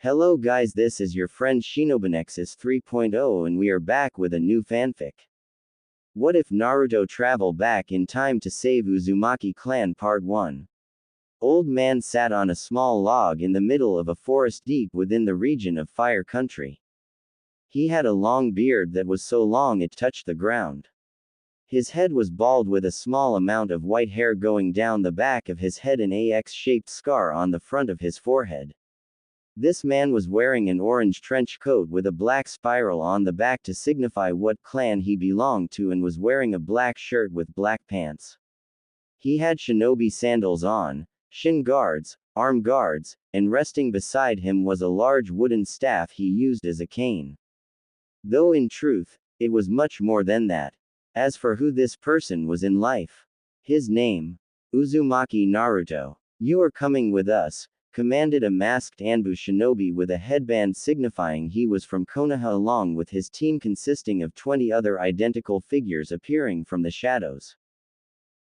Hello guys, this is your friend Shinobinexus 3.0 and we are back with a new fanfic. What if Naruto travel back in time to save Uzumaki clan Part 1? Old man sat on a small log in the middle of a forest deep within the region of Fire Country. He had a long beard that was so long it touched the ground. His head was bald with a small amount of white hair going down the back of his head and a X-shaped scar on the front of his forehead. This man was wearing an orange trench coat with a black spiral on the back to signify what clan he belonged to and was wearing a black shirt with black pants. He had shinobi sandals on, shin guards, arm guards, and resting beside him was a large wooden staff he used as a cane. Though in truth, it was much more than that. As for who this person was in life, his name, Uzumaki Naruto. You are coming with us, commanded a masked Anbu shinobi with a headband signifying he was from Konoha along with his team consisting of 20 other identical figures appearing from the shadows.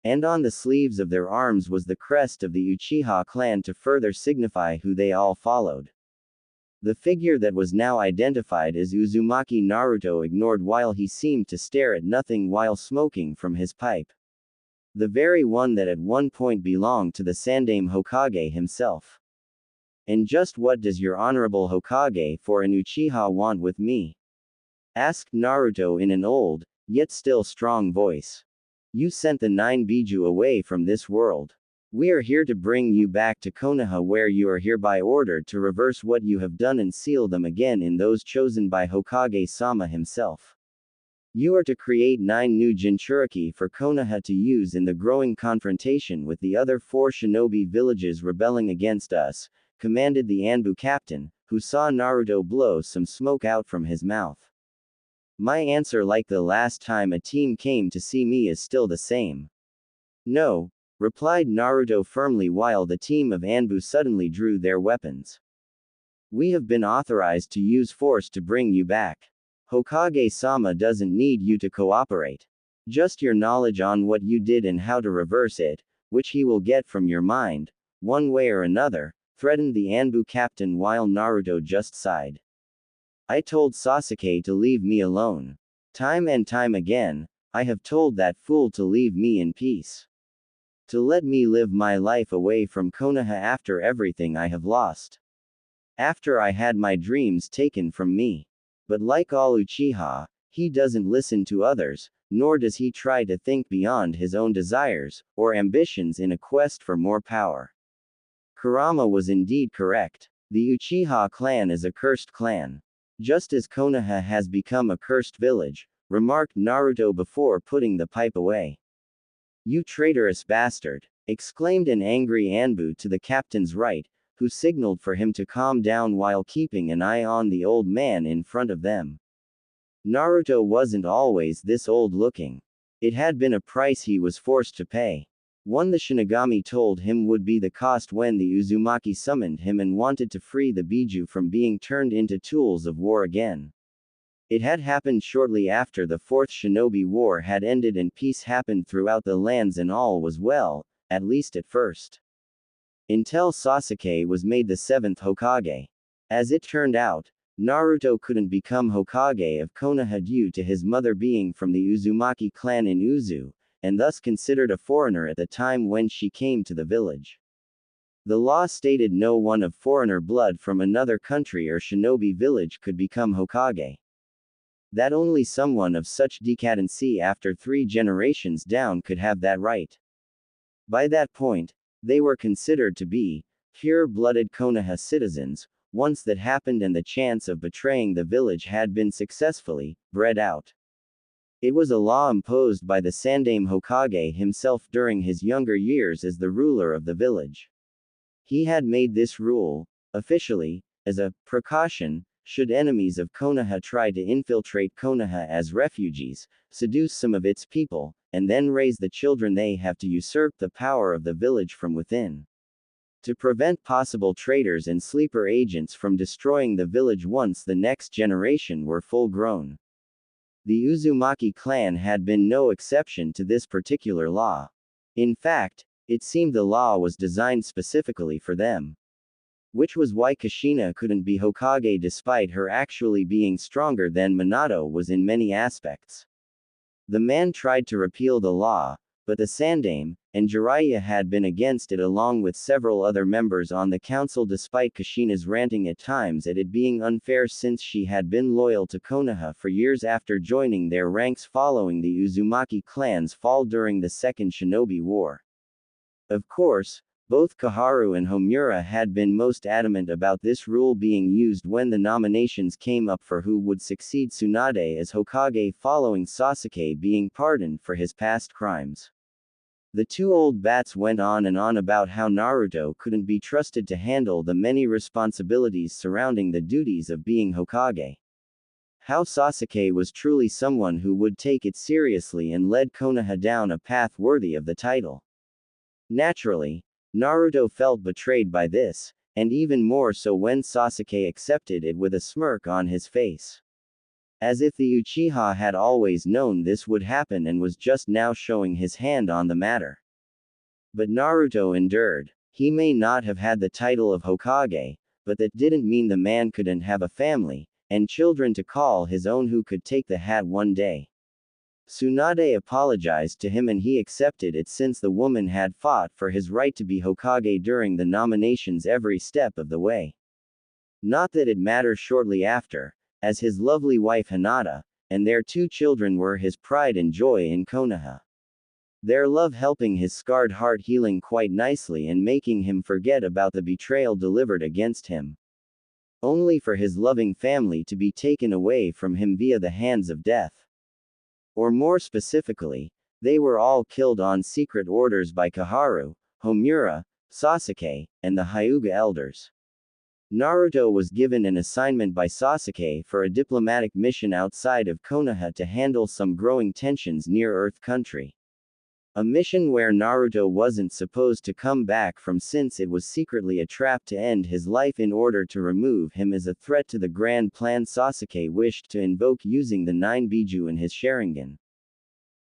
And on the sleeves of their arms was the crest of the Uchiha clan to further signify who they all followed. The figure that was now identified as Uzumaki Naruto ignored while he seemed to stare at nothing while smoking from his pipe. The very one that at one point belonged to the Sandaime Hokage himself. And just what does your honorable Hokage for an Uchiha want with me? Asked Naruto in an old, yet still strong voice. You sent the 9 Biju away from this world. We are here to bring you back to Konoha where you are hereby ordered to reverse what you have done and seal them again in those chosen by Hokage-sama himself. You are to create 9 new Jinchuriki for Konoha to use in the growing confrontation with the other 4 shinobi villages rebelling against us, commanded the Anbu captain, who saw Naruto blow some smoke out from his mouth. My answer, like the last time a team came to see me, is still the same. No, replied Naruto firmly while the team of Anbu suddenly drew their weapons. We have been authorized to use force to bring you back. Hokage-sama doesn't need you to cooperate. Just your knowledge on what you did and how to reverse it, which he will get from your mind, one way or another, threatened the Anbu captain while Naruto just sighed. I told Sasuke to leave me alone. Time and time again, I have told that fool to leave me in peace. To let me live my life away from Konoha after everything I have lost. After I had my dreams taken from me. But like all Uchiha, he doesn't listen to others, nor does he try to think beyond his own desires, or ambitions in a quest for more power. Kurama was indeed correct. The Uchiha clan is a cursed clan. Just as Konoha has become a cursed village, remarked Naruto before putting the pipe away. You traitorous bastard! Exclaimed an angry Anbu to the captain's right, who signaled for him to calm down while keeping an eye on the old man in front of them. Naruto wasn't always this old looking. It had been a price he was forced to pay. One the Shinigami told him would be the cost when the Uzumaki summoned him and wanted to free the Biju from being turned into tools of war again. It had happened shortly after the 4th Shinobi War had ended and peace happened throughout the lands and all was well, at least at first. Until Sasuke was made the 7th Hokage. As it turned out, Naruto couldn't become Hokage of Konoha due to his mother being from the Uzumaki clan in Uzu, and thus considered a foreigner at the time when she came to the village. The law stated no one of foreigner blood from another country or shinobi village could become Hokage. That only someone of such decadency after 3 generations down could have that right. By that point, they were considered to be pure-blooded Konoha citizens, once that happened and the chance of betraying the village had been successfully bred out. It was a law imposed by the Sandaime Hokage himself during his younger years as the ruler of the village. He had made this rule, officially, as a precaution, should enemies of Konoha try to infiltrate Konoha as refugees, seduce some of its people, and then raise the children they have to usurp the power of the village from within. To prevent possible traitors and sleeper agents from destroying the village once the next generation were full grown. The Uzumaki clan had been no exception to this particular law. In fact, it seemed the law was designed specifically for them. which was why Kushina couldn't be Hokage despite her actually being stronger than Minato was in many aspects. The man tried to repeal the law, but the Sandaime and Jiraiya had been against it along with several other members on the council despite Kushina's ranting at times at it being unfair since she had been loyal to Konoha for years after joining their ranks following the Uzumaki clan's fall during the Second Shinobi War. Of course, both Koharu and Homura had been most adamant about this rule being used when the nominations came up for who would succeed Tsunade as Hokage following Sasuke being pardoned for his past crimes. The two old bats went on and on about how Naruto couldn't be trusted to handle the many responsibilities surrounding the duties of being Hokage. How Sasuke was truly someone who would take it seriously and led Konoha down a path worthy of the title. Naturally, Naruto felt betrayed by this, and even more so when Sasuke accepted it with a smirk on his face. As if the Uchiha had always known this would happen and was just now showing his hand on the matter. But Naruto endured. He may not have had the title of Hokage, but that didn't mean the man couldn't have a family, and children to call his own who could take the hat one day. Tsunade apologized to him and he accepted it since the woman had fought for his right to be Hokage during the nominations every step of the way. Not that it matters shortly after, as his lovely wife Hinata, and their two children were his pride and joy in Konoha. Their love helping his scarred heart healing quite nicely and making him forget about the betrayal delivered against him. Only for his loving family to be taken away from him via the hands of death. Or more specifically, they were all killed on secret orders by Koharu, Homura, Sasuke, and the Hyuga elders. Naruto was given an assignment by Sasuke for a diplomatic mission outside of Konoha to handle some growing tensions near Earth Country. A mission where Naruto wasn't supposed to come back from since it was secretly a trap to end his life in order to remove him as a threat to the grand plan Sasuke wished to invoke using the 9 Biju in his Sharingan.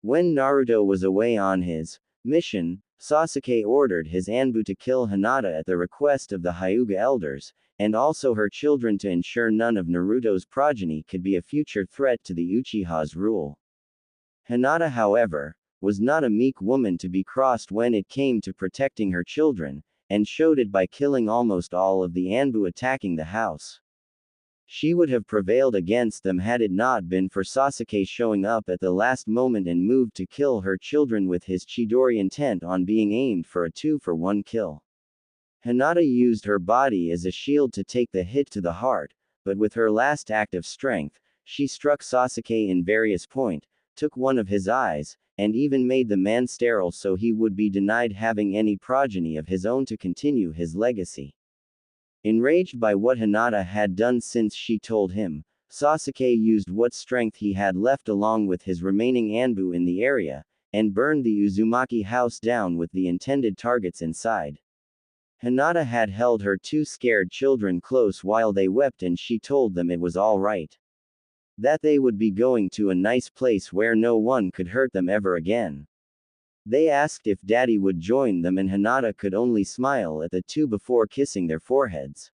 When Naruto was away on his mission, Sasuke ordered his Anbu to kill Hinata at the request of the Hyuga elders, and also her children to ensure none of Naruto's progeny could be a future threat to the Uchiha's rule. Hinata, however, was not a meek woman to be crossed when it came to protecting her children, and showed it by killing almost all of the Anbu attacking the house. She would have prevailed against them had it not been for Sasuke showing up at the last moment and moved to kill her children with his Chidori intent on being aimed for a 2-for-1 kill. Hinata used her body as a shield to take the hit to the heart, but with her last act of strength, she struck Sasuke in various points, took one of his eyes, and even made the man sterile so he would be denied having any progeny of his own to continue his legacy. Enraged by what Hinata had done since she told him, Sasuke used what strength he had left along with his remaining Anbu in the area, and burned the Uzumaki house down with the intended targets inside. Hinata had held her two scared children close while they wept and she told them it was all right. That they would be going to a nice place where no one could hurt them ever again. They asked if Daddy would join them and Hinata could only smile at the two before kissing their foreheads.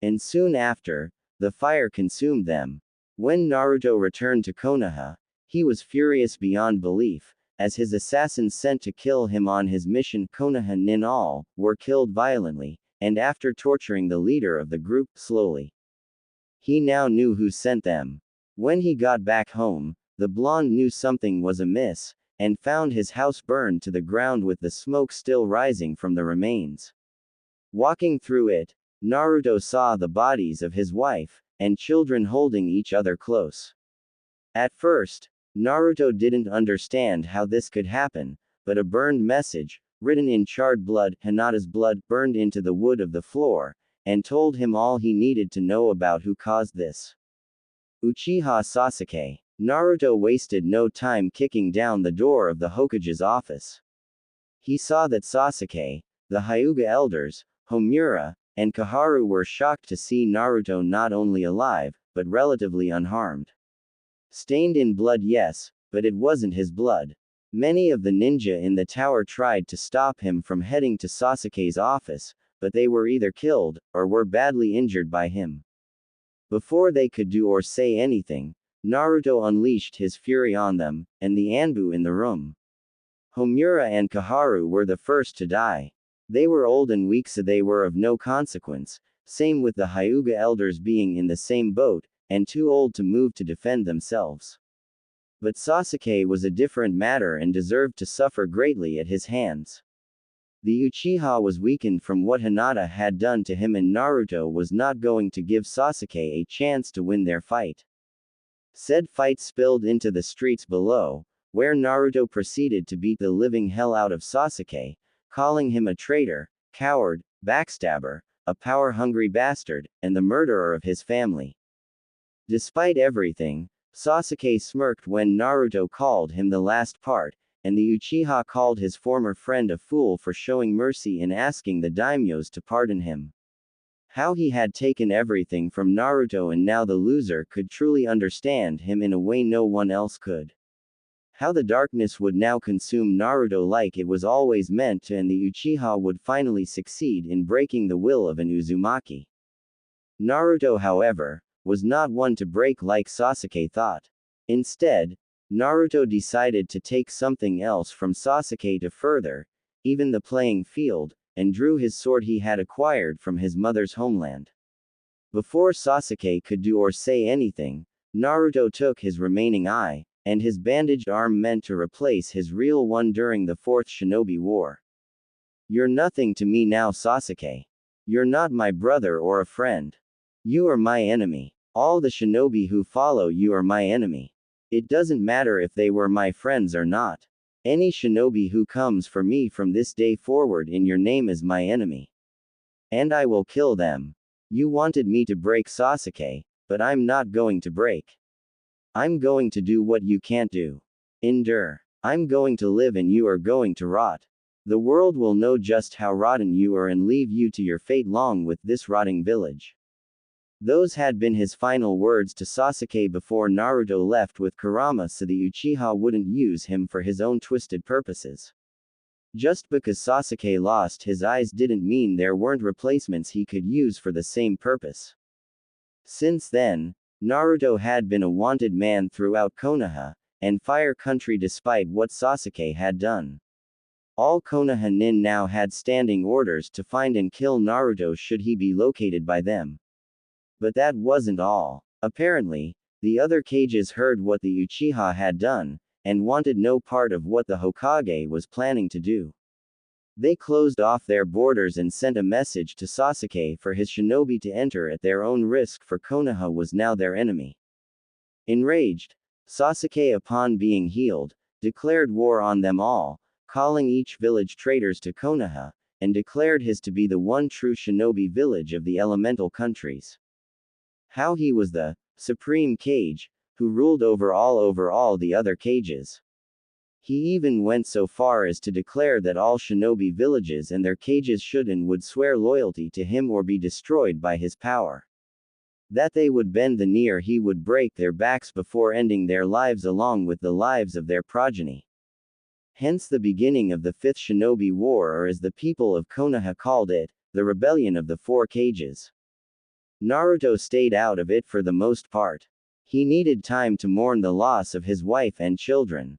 And soon after, the fire consumed them. When Naruto returned to Konoha, he was furious beyond belief, as his assassins sent to kill him on his mission Konoha nin all were killed violently, and after torturing the leader of the group slowly. He now knew who sent them. When he got back home, the blonde knew something was amiss, and found his house burned to the ground with the smoke still rising from the remains. Walking through it, Naruto saw the bodies of his wife and children holding each other close. At first, Naruto didn't understand how this could happen, but a burned message, written in charred blood, Hinata's blood, burned into the wood of the floor, and told him all he needed to know about who caused this. Uchiha Sasuke. Naruto wasted no time kicking down the door of the Hokage's office. He saw that Sasuke, the Hyuga elders, Homura, and Koharu were shocked to see Naruto not only alive, but relatively unharmed. Stained in blood, yes, but it wasn't his blood. Many of the ninja in the tower tried to stop him from heading to Sasuke's office, but they were either killed, or were badly injured by him. Before they could do or say anything, Naruto unleashed his fury on them, and the Anbu in the room. Homura and Kaharu were the first to die. They were old and weak, so they were of no consequence, same with the Hyuga elders being in the same boat, and too old to move to defend themselves. But Sasuke was a different matter and deserved to suffer greatly at his hands. The Uchiha was weakened from what Hinata had done to him, and Naruto was not going to give Sasuke a chance to win their fight. Said fight spilled into the streets below, where Naruto proceeded to beat the living hell out of Sasuke, calling him a traitor, coward, backstabber, a power-hungry bastard, and the murderer of his family. Despite everything, Sasuke smirked when Naruto called him the last part, and the Uchiha called his former friend a fool for showing mercy in asking the daimyos to pardon him. How he had taken everything from Naruto, and now the loser could truly understand him in a way no one else could. How the darkness would now consume Naruto like it was always meant to, and the Uchiha would finally succeed in breaking the will of an Uzumaki. Naruto, however, was not one to break like Sasuke thought. Instead, Naruto decided to take something else from Sasuke to further, even the playing field, and drew his sword he had acquired from his mother's homeland. Before Sasuke could do or say anything, Naruto took his remaining eye, and his bandaged arm meant to replace his real one during the Fourth Shinobi War. You're nothing to me now, Sasuke. You're not my brother or a friend. You are my enemy. All the shinobi who follow you are my enemy. It doesn't matter if they were my friends or not. Any shinobi who comes for me from this day forward in your name is my enemy. And I will kill them. You wanted me to break Sasuke, but I'm not going to break. I'm going to do what you can't do. Endure. I'm going to live and you are going to rot. The world will know just how rotten you are and leave you to your fate along with this rotting village. Those had been his final words to Sasuke before Naruto left with Kurama, so the Uchiha wouldn't use him for his own twisted purposes. Just because Sasuke lost his eyes didn't mean there weren't replacements he could use for the same purpose. Since then, Naruto had been a wanted man throughout Konoha and Fire Country despite what Sasuke had done. All Konoha nin now had standing orders to find and kill Naruto should he be located by them. But that wasn't all. Apparently, the other Kages heard what the Uchiha had done, and wanted no part of what the Hokage was planning to do. They closed off their borders and sent a message to Sasuke for his shinobi to enter at their own risk, for Konoha was now their enemy. Enraged, Sasuke, upon being healed, declared war on them all, calling each village traitors to Konoha, and declared his to be the one true shinobi village of the elemental countries. How he was the supreme Kage, who ruled over all the other Kages. He even went so far as to declare that all shinobi villages and their Kages should and would swear loyalty to him or be destroyed by his power. That they would bend the knee or he would break their backs before ending their lives along with the lives of their progeny. Hence the beginning of the Fifth Shinobi War, or as the people of Konoha called it, the Rebellion of the Four Kages. Naruto stayed out of it for the most part. He needed time to mourn the loss of his wife and children.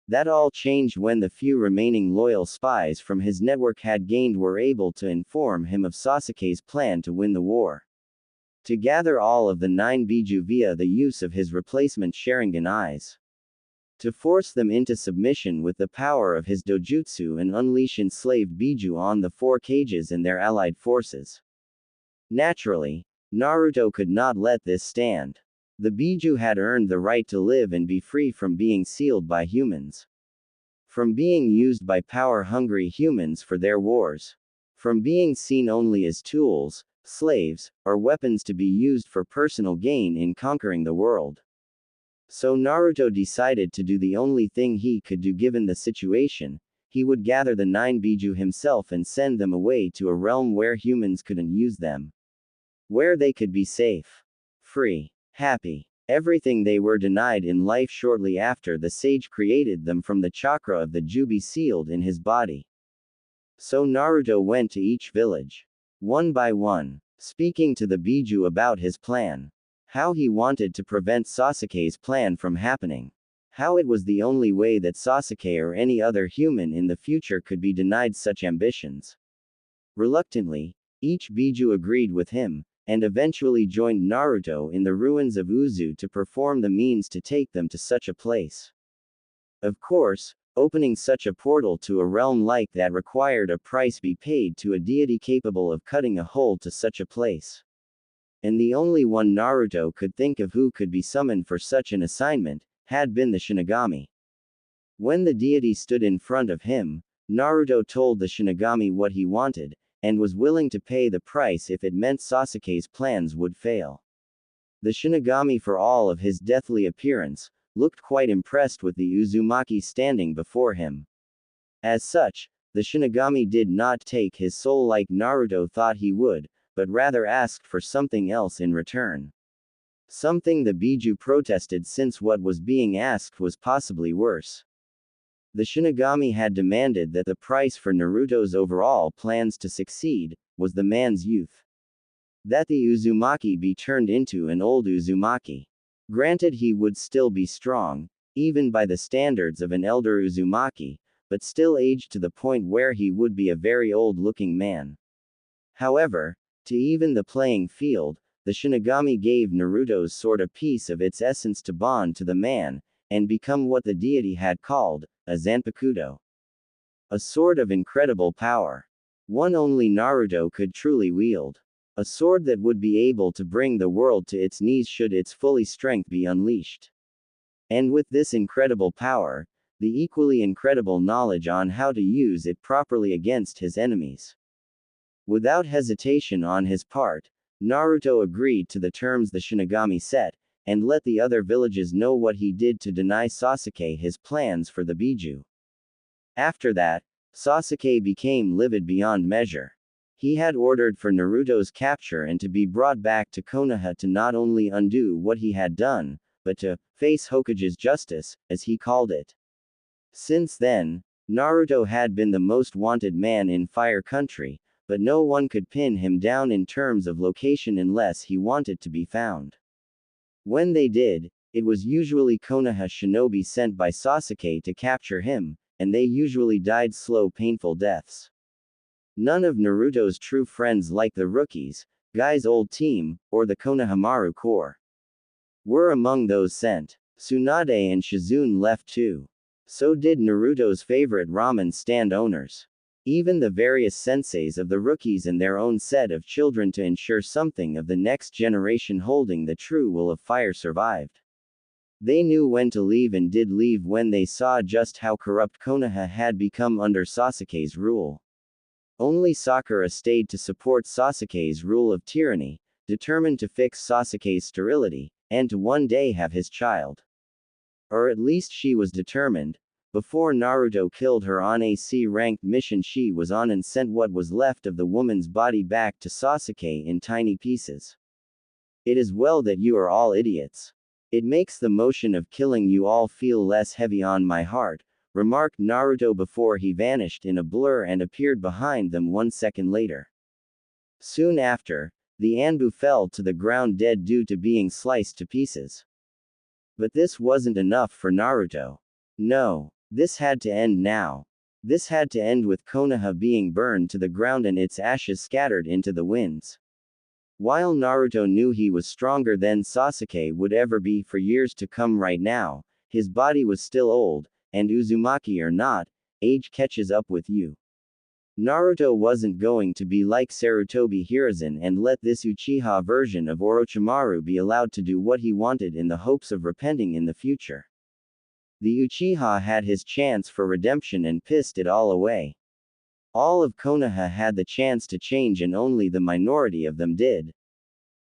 That all changed when the few remaining loyal spies from his network had gained were able to inform him of Sasuke's plan to win the war. To gather all of the 9 Biju via the use of his replacement Sharingan eyes. To force them into submission with the power of his dojutsu and unleash enslaved Biju on the four Kages and their allied forces. Naturally, Naruto could not let this stand. The Biju had earned the right to live and be free from being sealed by humans. From being used by power-hungry humans for their wars. From being seen only as tools, slaves, or weapons to be used for personal gain in conquering the world. So Naruto decided to do the only thing he could do given the situation. He would gather the 9 Biju himself and send them away to a realm where humans couldn't use them. Where they could be safe, free, happy, everything they were denied in life. Shortly after, the sage created them from the chakra of the Jubi sealed in his body. So Naruto went to each village, one by one, speaking to the Biju about his plan. How he wanted to prevent Sasuke's plan from happening. How it was the only way that Sasuke or any other human in the future could be denied such ambitions. Reluctantly, each Biju agreed with him, and eventually joined Naruto in the ruins of Uzu to perform the means to take them to such a place. Of course, opening such a portal to a realm like that required a price be paid to a deity capable of cutting a hole to such a place. And the only one Naruto could think of who could be summoned for such an assignment, had been the Shinigami. When the deity stood in front of him, Naruto told the Shinigami what he wanted, and was willing to pay the price if it meant Sasuke's plans would fail. The Shinigami, for all of his deathly appearance, looked quite impressed with the Uzumaki standing before him. As such, the Shinigami did not take his soul like Naruto thought he would, but rather asked for something else in return. Something the Biju protested, since what was being asked was possibly worse. The Shinigami had demanded that the price for Naruto's overall plans to succeed was the man's youth. That the Uzumaki be turned into an old Uzumaki. Granted, he would still be strong, even by the standards of an elder Uzumaki, but still aged to the point where he would be a very old-looking man. However, to even the playing field, the Shinigami gave Naruto's sword a piece of its essence to bond to the man, and become what the deity had called a Zanpakuto. A sword of incredible power. One only Naruto could truly wield. A sword that would be able to bring the world to its knees should its fully strength be unleashed. And with this incredible power, the equally incredible knowledge on how to use it properly against his enemies. Without hesitation on his part, Naruto agreed to the terms the Shinigami set, and let the other villages know what he did to deny Sasuke his plans for the Biju. After that, Sasuke became livid beyond measure. He had ordered for Naruto's capture and to be brought back to Konoha to not only undo what he had done, but to face Hokage's justice, as he called it. Since then, Naruto had been the most wanted man in Fire Country, but no one could pin him down in terms of location unless he wanted to be found. When they did, it was usually Konoha shinobi sent by Sasuke to capture him, and they usually died slow, painful deaths. None of Naruto's true friends, like the rookies, Guy's old team, or the Konohamaru Corps, were among those sent. Tsunade and Shizune left too. So did Naruto's favorite ramen stand owners. Even the various senseis of the rookies and their own set of children, to ensure something of the next generation holding the true will of fire survived. They knew when to leave and did leave when they saw just how corrupt Konoha had become under Sasuke's rule. Only Sakura stayed to support Sasuke's rule of tyranny, determined to fix Sasuke's sterility, and to one day have his child. Or at least she was determined. Before Naruto killed her on a C-ranked mission she was on and sent what was left of the woman's body back to Sasuke in tiny pieces. It is well that you are all idiots. It makes the motion of killing you all feel less heavy on my heart, remarked Naruto before he vanished in a blur and appeared behind them 1 second later. Soon after, the Anbu fell to the ground dead due to being sliced to pieces. But this wasn't enough for Naruto. No, this had to end now. This had to end with Konoha being burned to the ground and its ashes scattered into the winds. While Naruto knew he was stronger than Sasuke would ever be for years to come, right now, his body was still old, and Uzumaki or not, age catches up with you. Naruto wasn't going to be like Sarutobi Hiruzen and let this Uchiha version of Orochimaru be allowed to do what he wanted in the hopes of repenting in the future. The Uchiha had his chance for redemption and pissed it all away. All of Konoha had the chance to change and only the minority of them did.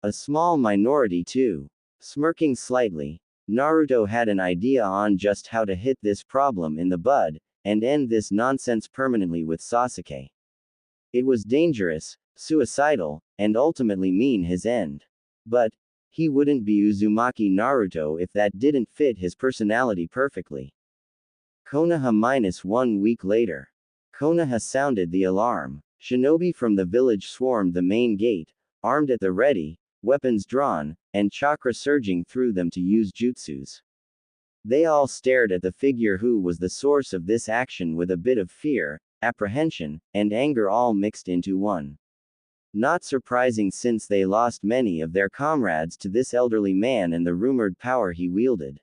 A small minority too. Smirking slightly, Naruto had an idea on just how to hit this problem in the bud, and end this nonsense permanently with Sasuke. It was dangerous, suicidal, and ultimately mean his end. But he wouldn't be Uzumaki Naruto if that didn't fit his personality perfectly. Konoha -1 week later. Konoha sounded the alarm. Shinobi from the village swarmed the main gate, armed at the ready, weapons drawn, and chakra surging through them to use jutsus. They all stared at the figure who was the source of this action with a bit of fear, apprehension, and anger all mixed into one. Not surprising since they lost many of their comrades to this elderly man and the rumored power he wielded.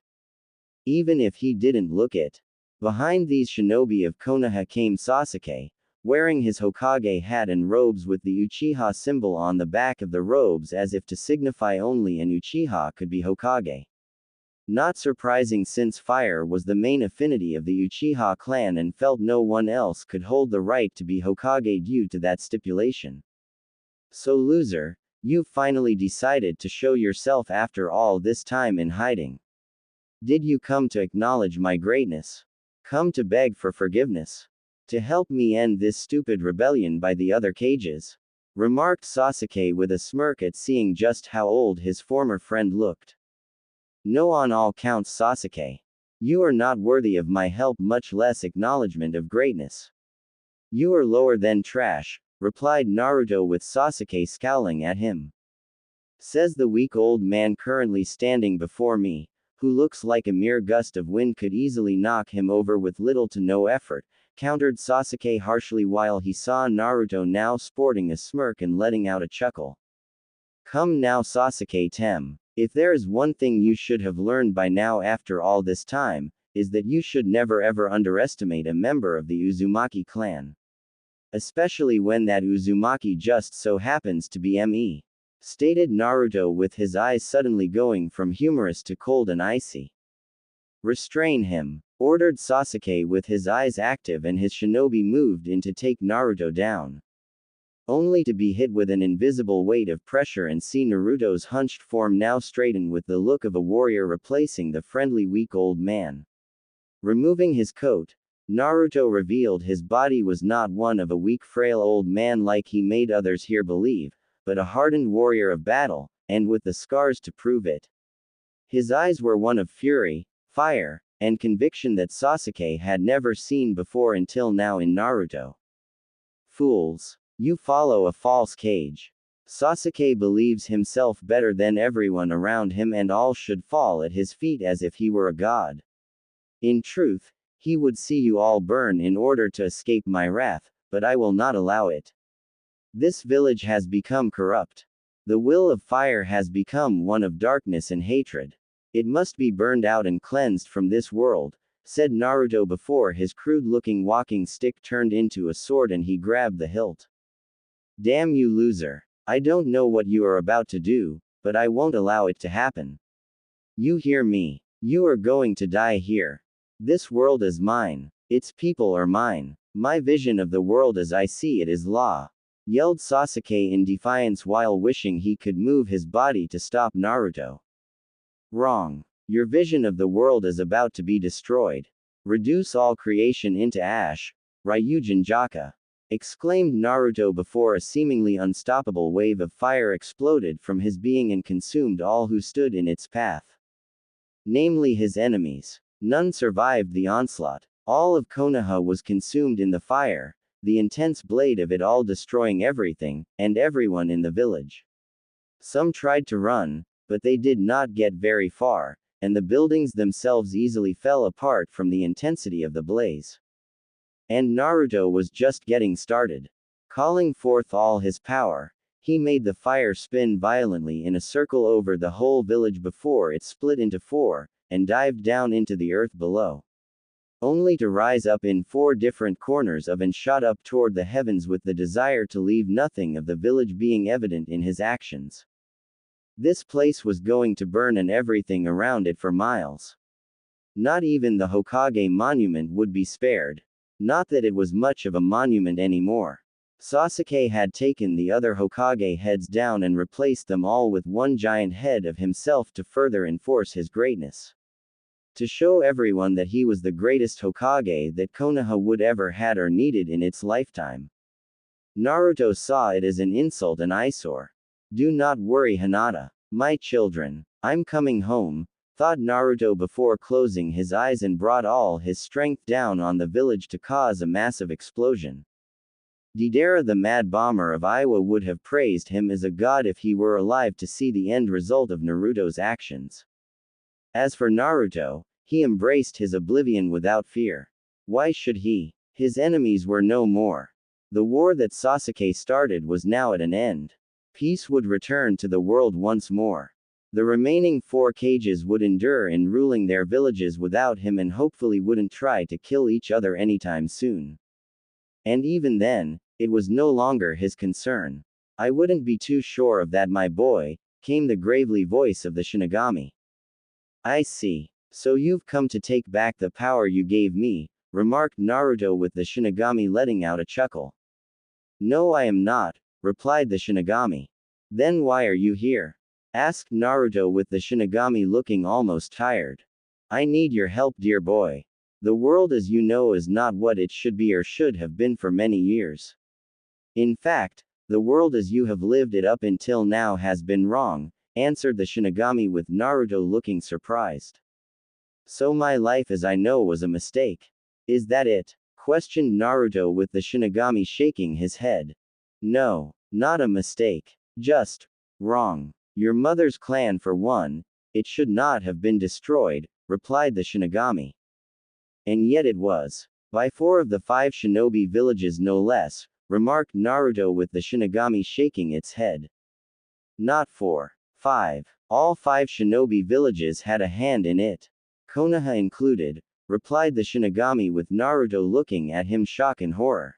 Even if he didn't look it. Behind these shinobi of Konoha came Sasuke, wearing his Hokage hat and robes with the Uchiha symbol on the back of the robes as if to signify only an Uchiha could be Hokage. Not surprising since fire was the main affinity of the Uchiha clan and felt no one else could hold the right to be Hokage due to that stipulation. So loser, you've finally decided to show yourself after all this time in hiding. Did you come to acknowledge my greatness? Come to beg for forgiveness? To help me end this stupid rebellion by the other cages? Remarked Sasuke with a smirk at seeing just how old his former friend looked. No, on all counts, Sasuke. You are not worthy of my help, much less acknowledgement of greatness. You are lower than trash, replied Naruto with Sasuke scowling at him. Says the weak old man currently standing before me, who looks like a mere gust of wind could easily knock him over with little to no effort, countered Sasuke harshly while he saw Naruto now sporting a smirk and letting out a chuckle. Come now, Sasuke Tem. If there is one thing you should have learned by now after all this time, is that you should never ever underestimate a member of the Uzumaki clan. Especially when that Uzumaki just so happens to be me. Stated Naruto with his eyes suddenly going from humorous to cold and icy. Restrain him, ordered Sasuke with his eyes active, and his shinobi moved in to take Naruto down. Only to be hit with an invisible weight of pressure and see Naruto's hunched form now straighten with the look of a warrior replacing the friendly weak old man. Removing his coat, Naruto revealed his body was not one of a weak frail old man like he made others here believe, but a hardened warrior of battle, and with the scars to prove it. His eyes were one of fury, fire, and conviction that Sasuke had never seen before until now in Naruto. Fools. You follow a false cage. Sasuke believes himself better than everyone around him and all should fall at his feet as if he were a god. In truth, he would see you all burn in order to escape my wrath, but I will not allow it. This village has become corrupt. The will of fire has become one of darkness and hatred. It must be burned out and cleansed from this world, said Naruto before his crude-looking walking stick turned into a sword and he grabbed the hilt. Damn you, loser. I don't know what you are about to do, but I won't allow it to happen. You hear me? You are going to die here. This world is mine. Its people are mine. My vision of the world as I see it is law. Yelled Sasuke in defiance while wishing he could move his body to stop Naruto. Wrong. Your vision of the world is about to be destroyed. Reduce all creation into ash, Ryujin Jaka. Exclaimed Naruto before a seemingly unstoppable wave of fire exploded from his being and consumed all who stood in its path. Namely his enemies. None survived the onslaught. All of Konoha was consumed in the fire, the intense blade of it all destroying everything, and everyone in the village. Some tried to run, but they did not get very far, and the buildings themselves easily fell apart from the intensity of the blaze. And Naruto was just getting started. Calling forth all his power, he made the fire spin violently in a circle over the whole village before it split into four, and dived down into the earth below. Only to rise up in four different corners of and shot up toward the heavens with the desire to leave nothing of the village being evident in his actions. This place was going to burn and everything around it for miles. Not even the Hokage monument would be spared. Not that it was much of a monument anymore. Sasuke had taken the other Hokage heads down and replaced them all with one giant head of himself to further enforce his greatness. To show everyone that he was the greatest Hokage that Konoha would ever had or needed in its lifetime. Naruto saw it as an insult and eyesore. Do not worry, Hinata. My children. I'm coming home, thought Naruto before closing his eyes and brought all his strength down on the village to cause a massive explosion. Deidara the Mad Bomber of Iowa would have praised him as a god if he were alive to see the end result of Naruto's actions. As for Naruto, he embraced his oblivion without fear. Why should he? His enemies were no more. The war that Sasuke started was now at an end. Peace would return to the world once more. The remaining 4 Kages would endure in ruling their villages without him and hopefully wouldn't try to kill each other anytime soon. And even then, it was no longer his concern. I wouldn't be too sure of that, my boy, came the gravely voice of the Shinigami. I see. So you've come to take back the power you gave me, remarked Naruto with the Shinigami letting out a chuckle. No, I am not, replied the Shinigami. Then why are you here? Asked Naruto with the Shinigami looking almost tired. I need your help, dear boy. The world as you know is not what it should be or should have been for many years. In fact, the world as you have lived it up until now has been wrong, answered the Shinigami with Naruto looking surprised. So my life as I know was a mistake. Is that it? Questioned Naruto with the Shinigami shaking his head. No, not a mistake. Just wrong. Your mother's clan for one, it should not have been destroyed, replied the Shinigami. And yet it was. By 4 of the 5 shinobi villages no less, remarked Naruto with the Shinigami shaking its head. Not 4. 5. All 5 shinobi villages had a hand in it. Konoha included, replied the Shinigami with Naruto looking at him shock and horror.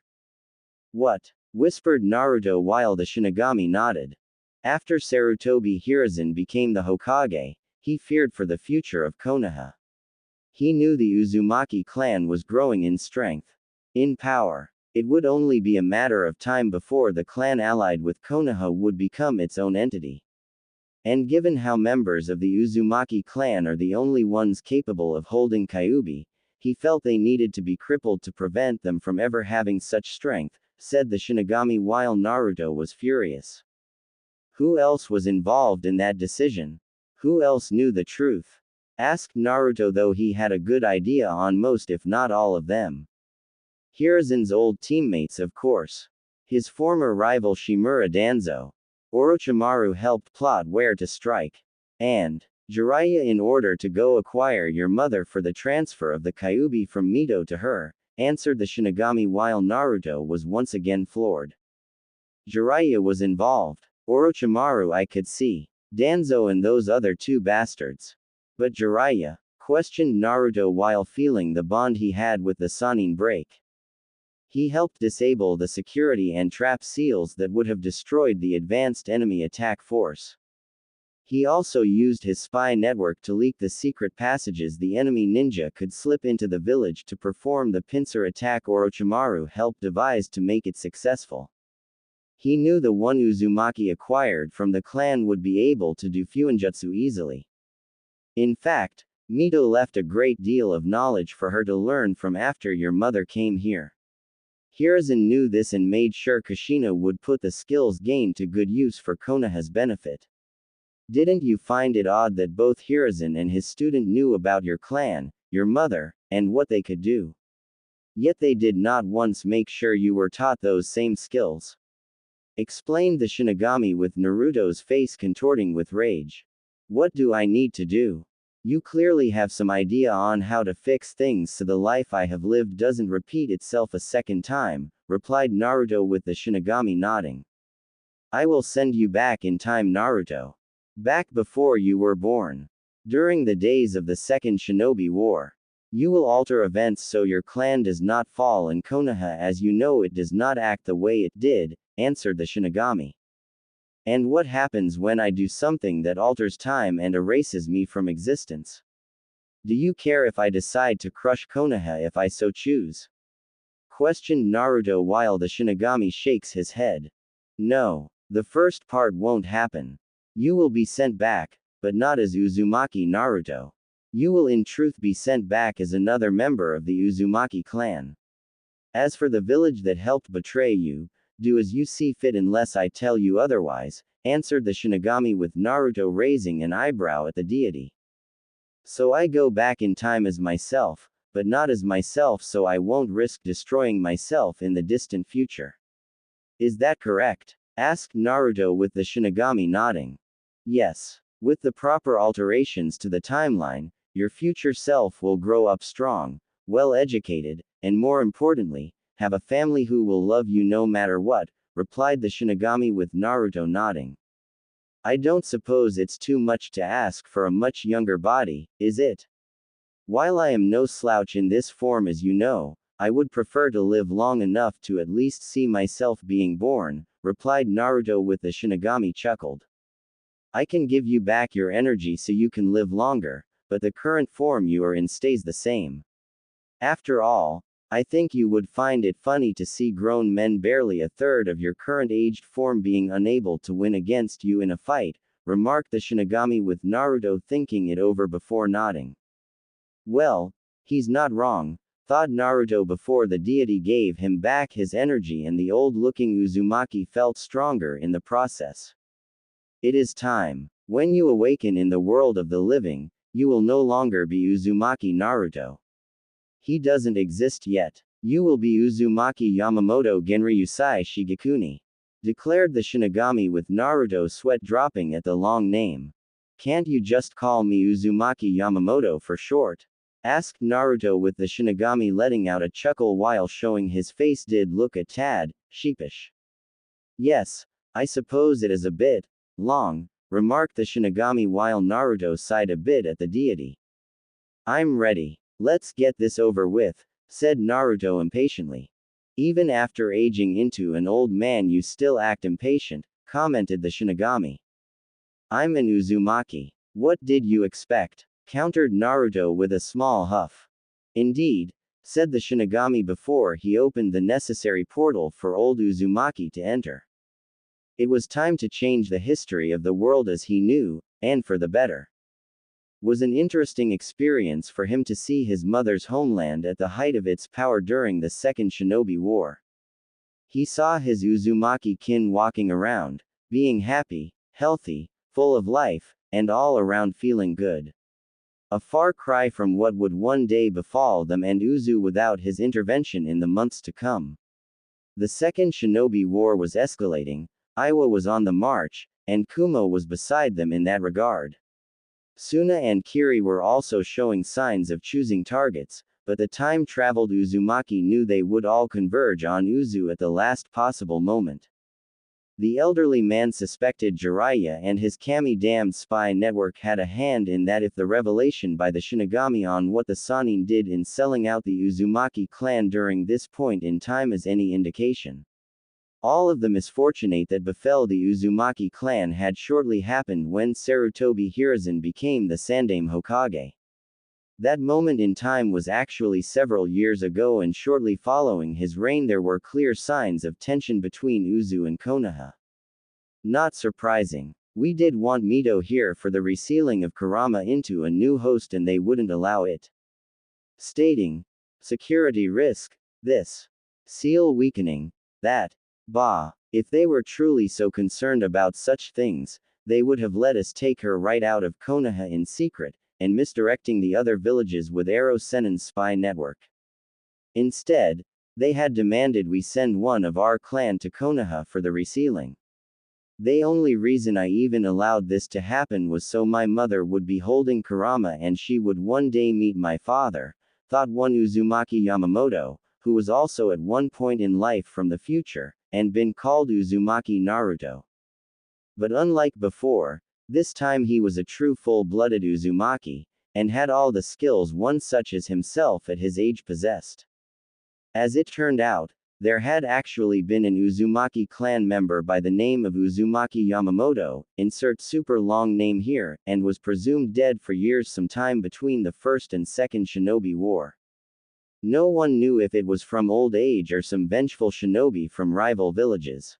What? Whispered Naruto while the Shinigami nodded. After Sarutobi Hiruzen became the Hokage, he feared for the future of Konoha. He knew the Uzumaki clan was growing in strength. In power. It would only be a matter of time before the clan allied with Konoha would become its own entity. And given how members of the Uzumaki clan are the only ones capable of holding Kyuubi, he felt they needed to be crippled to prevent them from ever having such strength, said the Shinigami while Naruto was furious. Who else was involved in that decision? Who else knew the truth? Asked Naruto, though he had a good idea on most if not all of them. Hiruzen's old teammates, of course. His former rival Shimura Danzo. Orochimaru helped plot where to strike. And Jiraiya in order to go acquire your mother for the transfer of the Kyuubi from Mito to her, answered the Shinigami while Naruto was once again floored. Jiraiya was involved. Orochimaru I could see. Danzo and those other 2 bastards. But Jiraiya? Questioned Naruto while feeling the bond he had with the Sannin break. He helped disable the security and trap seals that would have destroyed the advanced enemy attack force. He also used his spy network to leak the secret passages the enemy ninja could slip into the village to perform the pincer attack Orochimaru helped devise to make it successful. He knew the one Uzumaki acquired from the clan would be able to do Fuinjutsu easily. In fact, Mito left a great deal of knowledge for her to learn from after your mother came here. Hiruzen knew this and made sure Kushina would put the skills gained to good use for Konoha's benefit. Didn't you find it odd that both Hiruzen and his student knew about your clan, your mother, and what they could do? Yet they did not once make sure you were taught those same skills. Explained the Shinigami with Naruto's face contorting with rage. What do I need to do? You clearly have some idea on how to fix things so the life I have lived doesn't repeat itself a second time, replied Naruto with the Shinigami nodding. I will send you back in time, Naruto. Back before you were born. During the days of the Second Shinobi War. You will alter events so your clan does not fall and Konoha as you know it does not act the way it did, answered the Shinigami. And what happens when I do something that alters time and erases me from existence? Do you care if I decide to crush Konoha if I so choose? Questioned Naruto while the Shinigami shakes his head. No, the first part won't happen. You will be sent back, but not as Uzumaki Naruto. You will in truth be sent back as another member of the Uzumaki clan. As for the village that helped betray you, do as you see fit unless I tell you otherwise, answered the Shinigami with Naruto raising an eyebrow at the deity. So I go back in time as myself, but not as myself, so I won't risk destroying myself in the distant future. Is that correct? Asked Naruto with the Shinigami nodding. Yes. With the proper alterations to the timeline, your future self will grow up strong, well educated, and more importantly, have a family who will love you no matter what, replied the Shinigami with Naruto nodding. I don't suppose it's too much to ask for a much younger body, is it? While I am no slouch in this form, as you know, I would prefer to live long enough to at least see myself being born, replied Naruto with the Shinigami chuckled. I can give you back your energy so you can live longer, but the current form you are in stays the same. After all, I think you would find it funny to see grown men barely a third of your current aged form being unable to win against you in a fight, remarked the Shinigami with Naruto thinking it over before nodding. Well, he's not wrong, thought Naruto before the deity gave him back his energy and the old-looking Uzumaki felt stronger in the process. It is time. When you awaken in the world of the living, you will no longer be Uzumaki Naruto. He doesn't exist yet. You will be Uzumaki Yamamoto Genryusai Shigekuni, declared the Shinigami with Naruto sweat dropping at the long name. Can't you just call me Uzumaki Yamamoto for short? Asked Naruto with the Shinigami letting out a chuckle while showing his face did look a tad sheepish. Yes, I suppose it is a bit long, remarked the Shinigami while Naruto sighed a bit at the deity. I'm ready. Let's get this over with, said Naruto impatiently. Even after aging into an old man you still act impatient, commented the Shinigami. I'm an Uzumaki. What did you expect? Countered Naruto with a small huff. Indeed, said the Shinigami before he opened the necessary portal for old Uzumaki to enter. It was time to change the history of the world as he knew, and for the better. Was an interesting experience for him to see his mother's homeland at the height of its power during the Second Shinobi War. He saw his Uzumaki kin walking around, being happy, healthy, full of life, and all around feeling good. A far cry from what would one day befall them and Uzu without his intervention in the months to come. The Second Shinobi War was escalating, Iwa was on the march, and Kumo was beside them in that regard. Suna and Kiri were also showing signs of choosing targets, but the time-traveled Uzumaki knew they would all converge on Uzu at the last possible moment. The elderly man suspected Jiraiya and his Kami-damned spy network had a hand in that if the revelation by the Shinigami on what the Sannin did in selling out the Uzumaki clan during this point in time is any indication. All of the misfortunate that befell the Uzumaki clan had shortly happened when Sarutobi Hiruzen became the Sandaime Hokage. That moment in time was actually several years ago, and shortly following his reign there were clear signs of tension between Uzu and Konoha. Not surprising. We did want Mito here for the resealing of Kurama into a new host and they wouldn't allow it. Stating, security risk, this. Seal weakening, that. Bah, if they were truly so concerned about such things, they would have let us take her right out of Konoha in secret, and misdirecting the other villages with Ero Sennin's spy network. Instead, they had demanded we send one of our clan to Konoha for the resealing. The only reason I even allowed this to happen was so my mother would be holding Kurama and she would one day meet my father, thought one Uzumaki Yamamoto, who was also at one point in life from the future, and been called Uzumaki Naruto. But unlike before, this time he was a true full-blooded Uzumaki, and had all the skills one such as himself at his age possessed. As it turned out, there had actually been an Uzumaki clan member by the name of Uzumaki Yamamoto, insert super long name here, and was presumed dead for years sometime between the First and Second Shinobi War. No one knew if it was from old age or some vengeful shinobi from rival villages.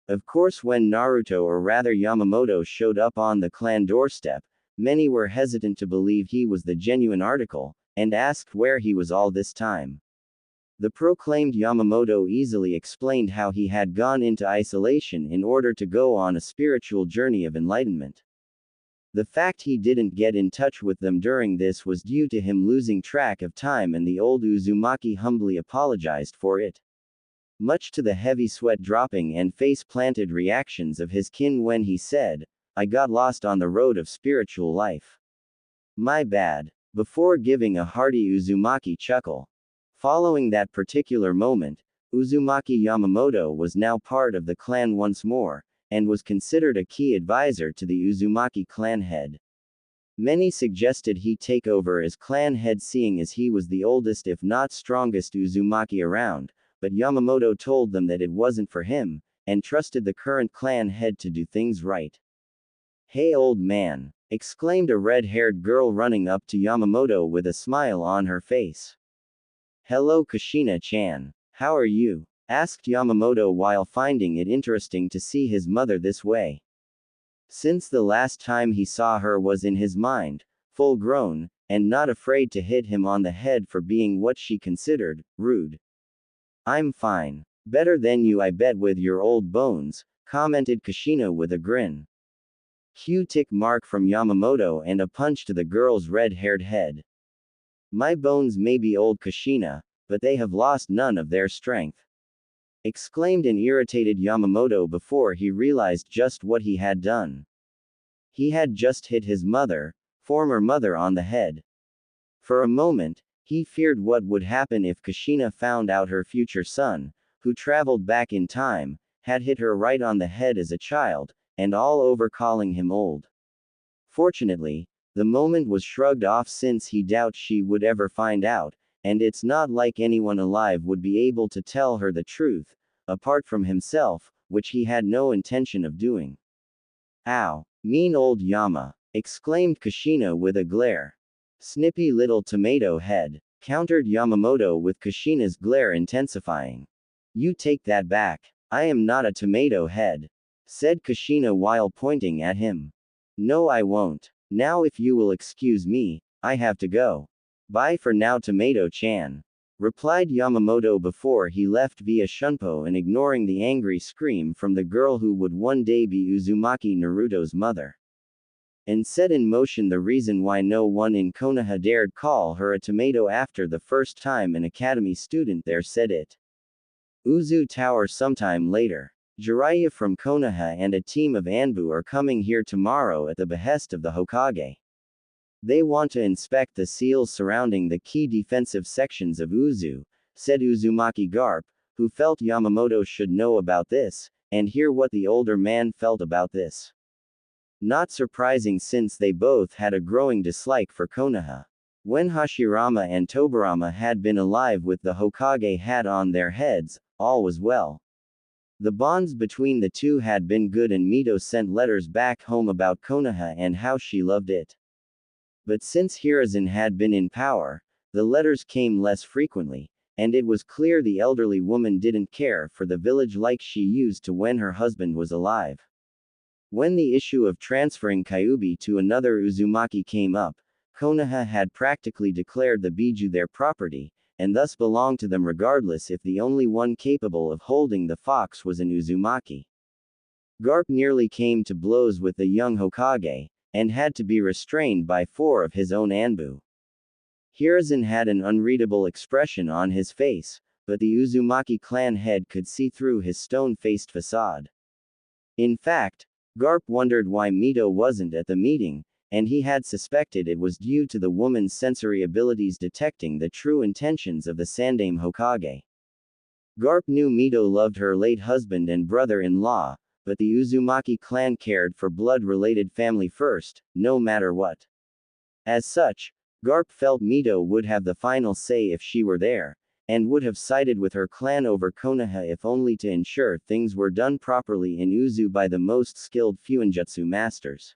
Of course, when Naruto, or rather Yamamoto, showed up on the clan doorstep, many were hesitant to believe he was the genuine article, and asked where he was all this time. The proclaimed Yamamoto easily explained how he had gone into isolation in order to go on a spiritual journey of enlightenment. The fact he didn't get in touch with them during this was due to him losing track of time, and the old Uzumaki humbly apologized for it. Much to the heavy sweat dropping and face-planted reactions of his kin when he said, "I got lost on the road of spiritual life. My bad," before giving a hearty Uzumaki chuckle. Following that particular moment, Uzumaki Yamamoto was now part of the clan once more, and was considered a key advisor to the Uzumaki clan head. Many suggested he take over as clan head, seeing as he was the oldest if not strongest Uzumaki around, but Yamamoto told them that it wasn't for him, and trusted the current clan head to do things right. "Hey old man," exclaimed a red-haired girl running up to Yamamoto with a smile on her face. "Hello Kushina-chan. How are you?" asked Yamamoto while finding it interesting to see his mother this way. Since the last time he saw her was in his mind, full grown, and not afraid to hit him on the head for being what she considered rude. "I'm fine. Better than you, I bet, with your old bones," commented Kushina with a grin. Cue tick mark from Yamamoto and a punch to the girl's red-haired head. "My bones may be old, Kushina, but they have lost none of their strength," exclaimed an irritated Yamamoto before he realized just what he had done. He had just hit his former mother on the head. For a moment, he feared what would happen if Kushina found out her future son, who traveled back in time, had hit her right on the head as a child, and all over calling him old. Fortunately, the moment was shrugged off since he doubts she would ever find out, and it's not like anyone alive would be able to tell her the truth, apart from himself, which he had no intention of doing. "Ow, mean old Yama," exclaimed Kushina with a glare. "Snippy little tomato head," countered Yamamoto with Kushina's glare intensifying. "You take that back. I am not a tomato head," said Kushina while pointing at him. "No, I won't. Now if you will excuse me, I have to go. Bye for now, Tomato-chan," replied Yamamoto before he left via Shunpo, and ignoring the angry scream from the girl who would one day be Uzumaki Naruto's mother, and set in motion the reason why no one in Konoha dared call her a tomato after the first time an academy student there said it. Uzu Tower. Sometime later, Jiraiya from Konoha and a team of Anbu are coming here tomorrow at the behest of the Hokage. They want to inspect the seals surrounding the key defensive sections of Uzu, said Uzumaki Garp, who felt Yamamoto should know about this, and hear what the older man felt about this. Not surprising since they both had a growing dislike for Konoha. When Hashirama and Tobirama had been alive with the Hokage hat on their heads, all was well. The bonds between the two had been good, and Mito sent letters back home about Konoha and how she loved it. But since Hiruzen had been in power, the letters came less frequently, and it was clear the elderly woman didn't care for the village like she used to when her husband was alive. When the issue of transferring Kyuubi to another Uzumaki came up, Konoha had practically declared the Biju their property, and thus belonged to them regardless if the only one capable of holding the fox was an Uzumaki. Garp nearly came to blows with the young Hokage, and had to be restrained by 4 of his own Anbu. Hiruzen had an unreadable expression on his face, but the Uzumaki clan head could see through his stone-faced facade. In fact, Garp wondered why Mito wasn't at the meeting, and he had suspected it was due to the woman's sensory abilities detecting the true intentions of the Sandaime Hokage. Garp knew Mito loved her late husband and brother-in-law, but the Uzumaki clan cared for blood-related family first, no matter what. As such, Garp felt Mito would have the final say if she were there, and would have sided with her clan over Konoha if only to ensure things were done properly in Uzu by the most skilled Fuinjutsu masters.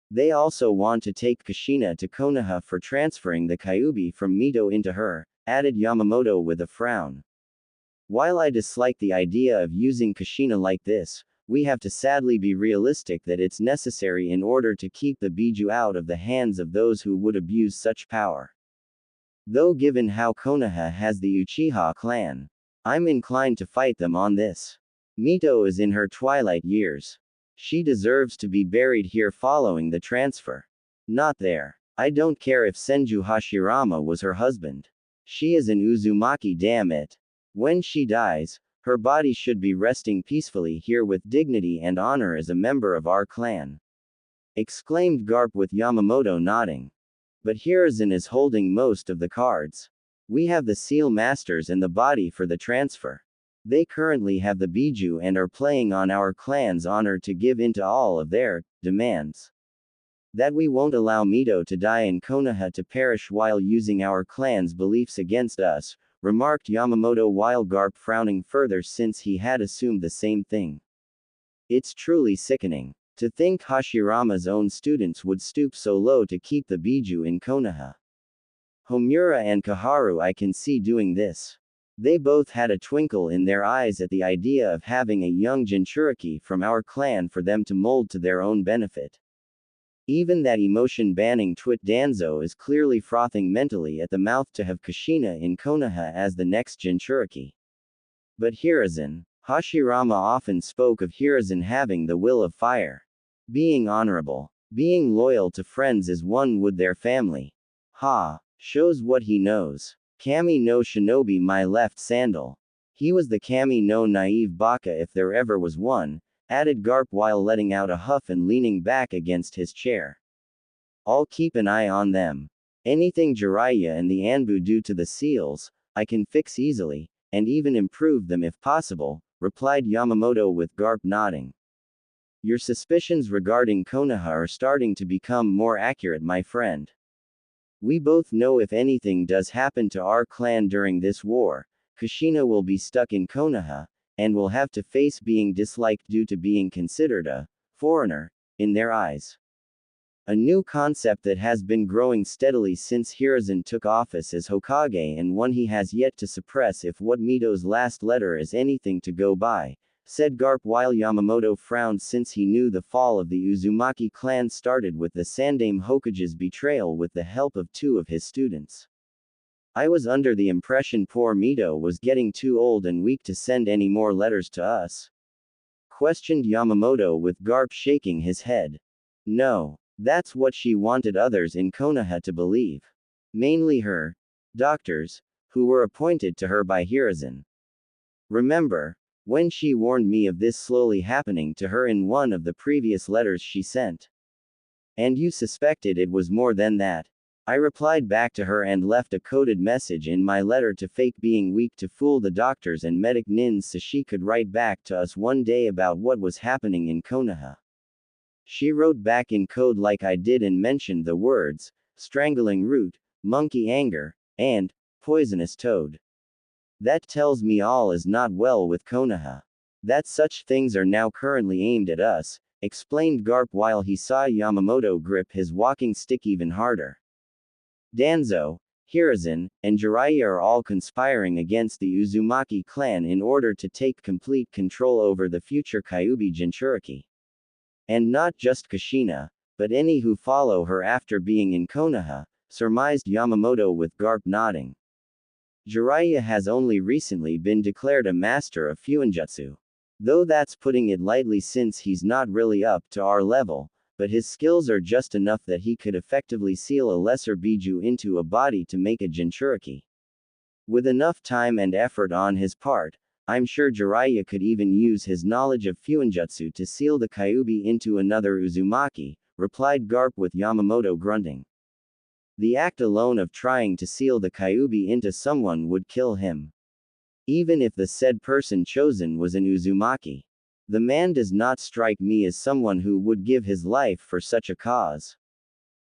They also want to take Kushina to Konoha for transferring the Kyuubi from Mito into her, added Yamamoto with a frown. While I dislike the idea of using Kushina like this, we have to sadly be realistic that it's necessary in order to keep the Biju out of the hands of those who would abuse such power. Though given how Konoha has the Uchiha clan, I'm inclined to fight them on this. Mito is in her twilight years. She deserves to be buried here following the transfer. Not there. I don't care if Senju Hashirama was her husband. She is an Uzumaki, damn it. When she dies, her body should be resting peacefully here with dignity and honor as a member of our clan. Exclaimed Garp with Yamamoto nodding. But Hiruzen is holding most of the cards. We have the seal masters and the body for the transfer. They currently have the Biju and are playing on our clan's honor to give in to all of their demands. That we won't allow Mito to die and Konoha to perish while using our clan's beliefs against us, remarked Yamamoto while Garp frowning further since he had assumed the same thing. It's truly sickening. To think Hashirama's own students would stoop so low to keep the Biju in Konoha. Homura and Kaharu I can see doing this. They both had a twinkle in their eyes at the idea of having a young Jinchuriki from our clan for them to mold to their own benefit. Even that emotion-banning twit Danzo is clearly frothing mentally at the mouth to have Kushina in Konoha as the next Jinchuriki. But Hiruzen, Hashirama often spoke of Hiruzen having the will of fire. Being honorable, being loyal to friends as one would their family. Shows what he knows. Kami no shinobi my left sandal. He was the Kami no naive baka if there ever was one, added Garp while letting out a huff and leaning back against his chair. I'll keep an eye on them. Anything Jiraiya and the Anbu do to the seals, I can fix easily, and even improve them if possible, replied Yamamoto with Garp nodding. Your suspicions regarding Konoha are starting to become more accurate, my friend. We both know if anything does happen to our clan during this war, Kushina will be stuck in Konoha, and will have to face being disliked due to being considered a foreigner in their eyes. A new concept that has been growing steadily since Hiruzen took office as Hokage and one he has yet to suppress if what Mito's last letter is anything to go by, said Garp while Yamamoto frowned since he knew the fall of the Uzumaki clan started with the Sandaime Hokage's betrayal with the help of two of his students. I was under the impression poor Mito was getting too old and weak to send any more letters to us. Questioned Yamamoto with Garp shaking his head. No. That's what she wanted others in Konoha to believe. Mainly her doctors, who were appointed to her by Hiruzen. Remember, when she warned me of this slowly happening to her in one of the previous letters she sent. And you suspected it was more than that. I replied back to her and left a coded message in my letter to fake being weak to fool the doctors and medic nins so she could write back to us one day about what was happening in Konoha. She wrote back in code like I did and mentioned the words, strangling root, monkey anger, and poisonous toad. That tells me all is not well with Konoha. That such things are now currently aimed at us, explained Garp while he saw Yamamoto grip his walking stick even harder. Danzo, Hiruzen, and Jiraiya are all conspiring against the Uzumaki clan in order to take complete control over the future Kyuubi Jinchuriki. And not just Kushina, but any who follow her after being in Konoha, surmised Yamamoto with Garp nodding. Jiraiya has only recently been declared a master of Fuinjutsu. Though that's putting it lightly since he's not really up to our level, but his skills are just enough that he could effectively seal a lesser Biju into a body to make a Jinchuriki. With enough time and effort on his part, I'm sure Jiraiya could even use his knowledge of Fuinjutsu to seal the Kyuubi into another Uzumaki, replied Garp with Yamamoto grunting. The act alone of trying to seal the Kyuubi into someone would kill him. Even if the said person chosen was an Uzumaki. The man does not strike me as someone who would give his life for such a cause.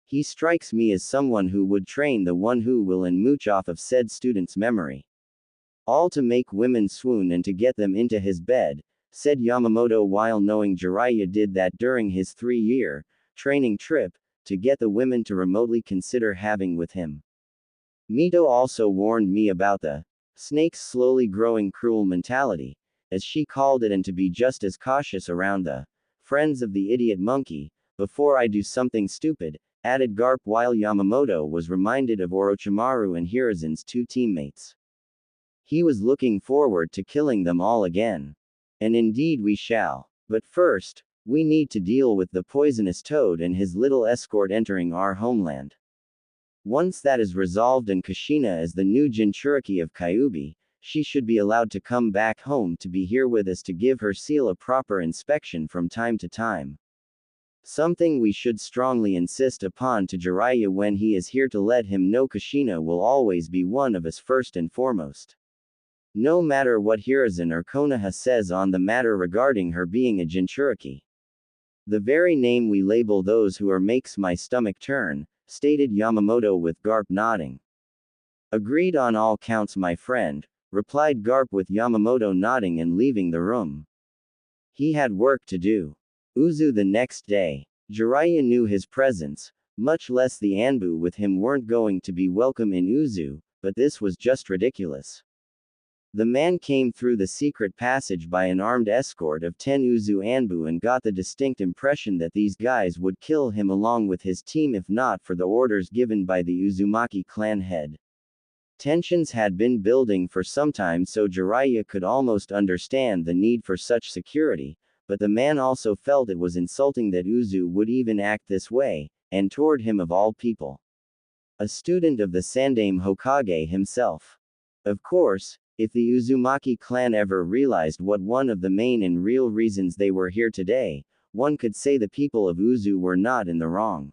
He strikes me as someone who would train the one who will and mooch off of said student's memory. All to make women swoon and to get them into his bed, said Yamamoto while knowing Jiraiya did that during his 3-year training trip, to get the women to remotely consider having with him. Mito also warned me about the snake's slowly growing cruel mentality, as she called it, and to be just as cautious around the friends of the idiot monkey, before I do something stupid, added Garp while Yamamoto was reminded of Orochimaru and Hiruzen's two teammates. He was looking forward to killing them all again. And indeed we shall. But first, We need to deal with the poisonous toad and his little escort entering our homeland. Once that is resolved and Kushina is the new Jinchuriki of Kyuubi, she should be allowed to come back home to be here with us to give her seal a proper inspection from time to time. Something we should strongly insist upon to Jiraiya when he is here to let him know Kushina will always be one of us first and foremost. No matter what Hiruzen or Konoha says on the matter regarding her being a Jinchuriki. The very name we label those who are makes my stomach turn, stated Yamamoto with Garp nodding. Agreed on all counts, my friend, replied Garp with Yamamoto nodding and leaving the room. He had work to do. Uzu the next day. Jiraiya knew his presence, much less the Anbu with him weren't going to be welcome in Uzu, but this was just ridiculous. The man came through the secret passage by an armed escort of 10 Uzu Anbu and got the distinct impression that these guys would kill him along with his team if not for the orders given by the Uzumaki clan head. Tensions had been building for some time, so Jiraiya could almost understand the need for such security, but the man also felt it was insulting that Uzu would even act this way, and toward him of all people. A student of the Sandaime Hokage himself. Of course, if the Uzumaki clan ever realized what one of the main and real reasons they were here today, one could say the people of Uzu were not in the wrong.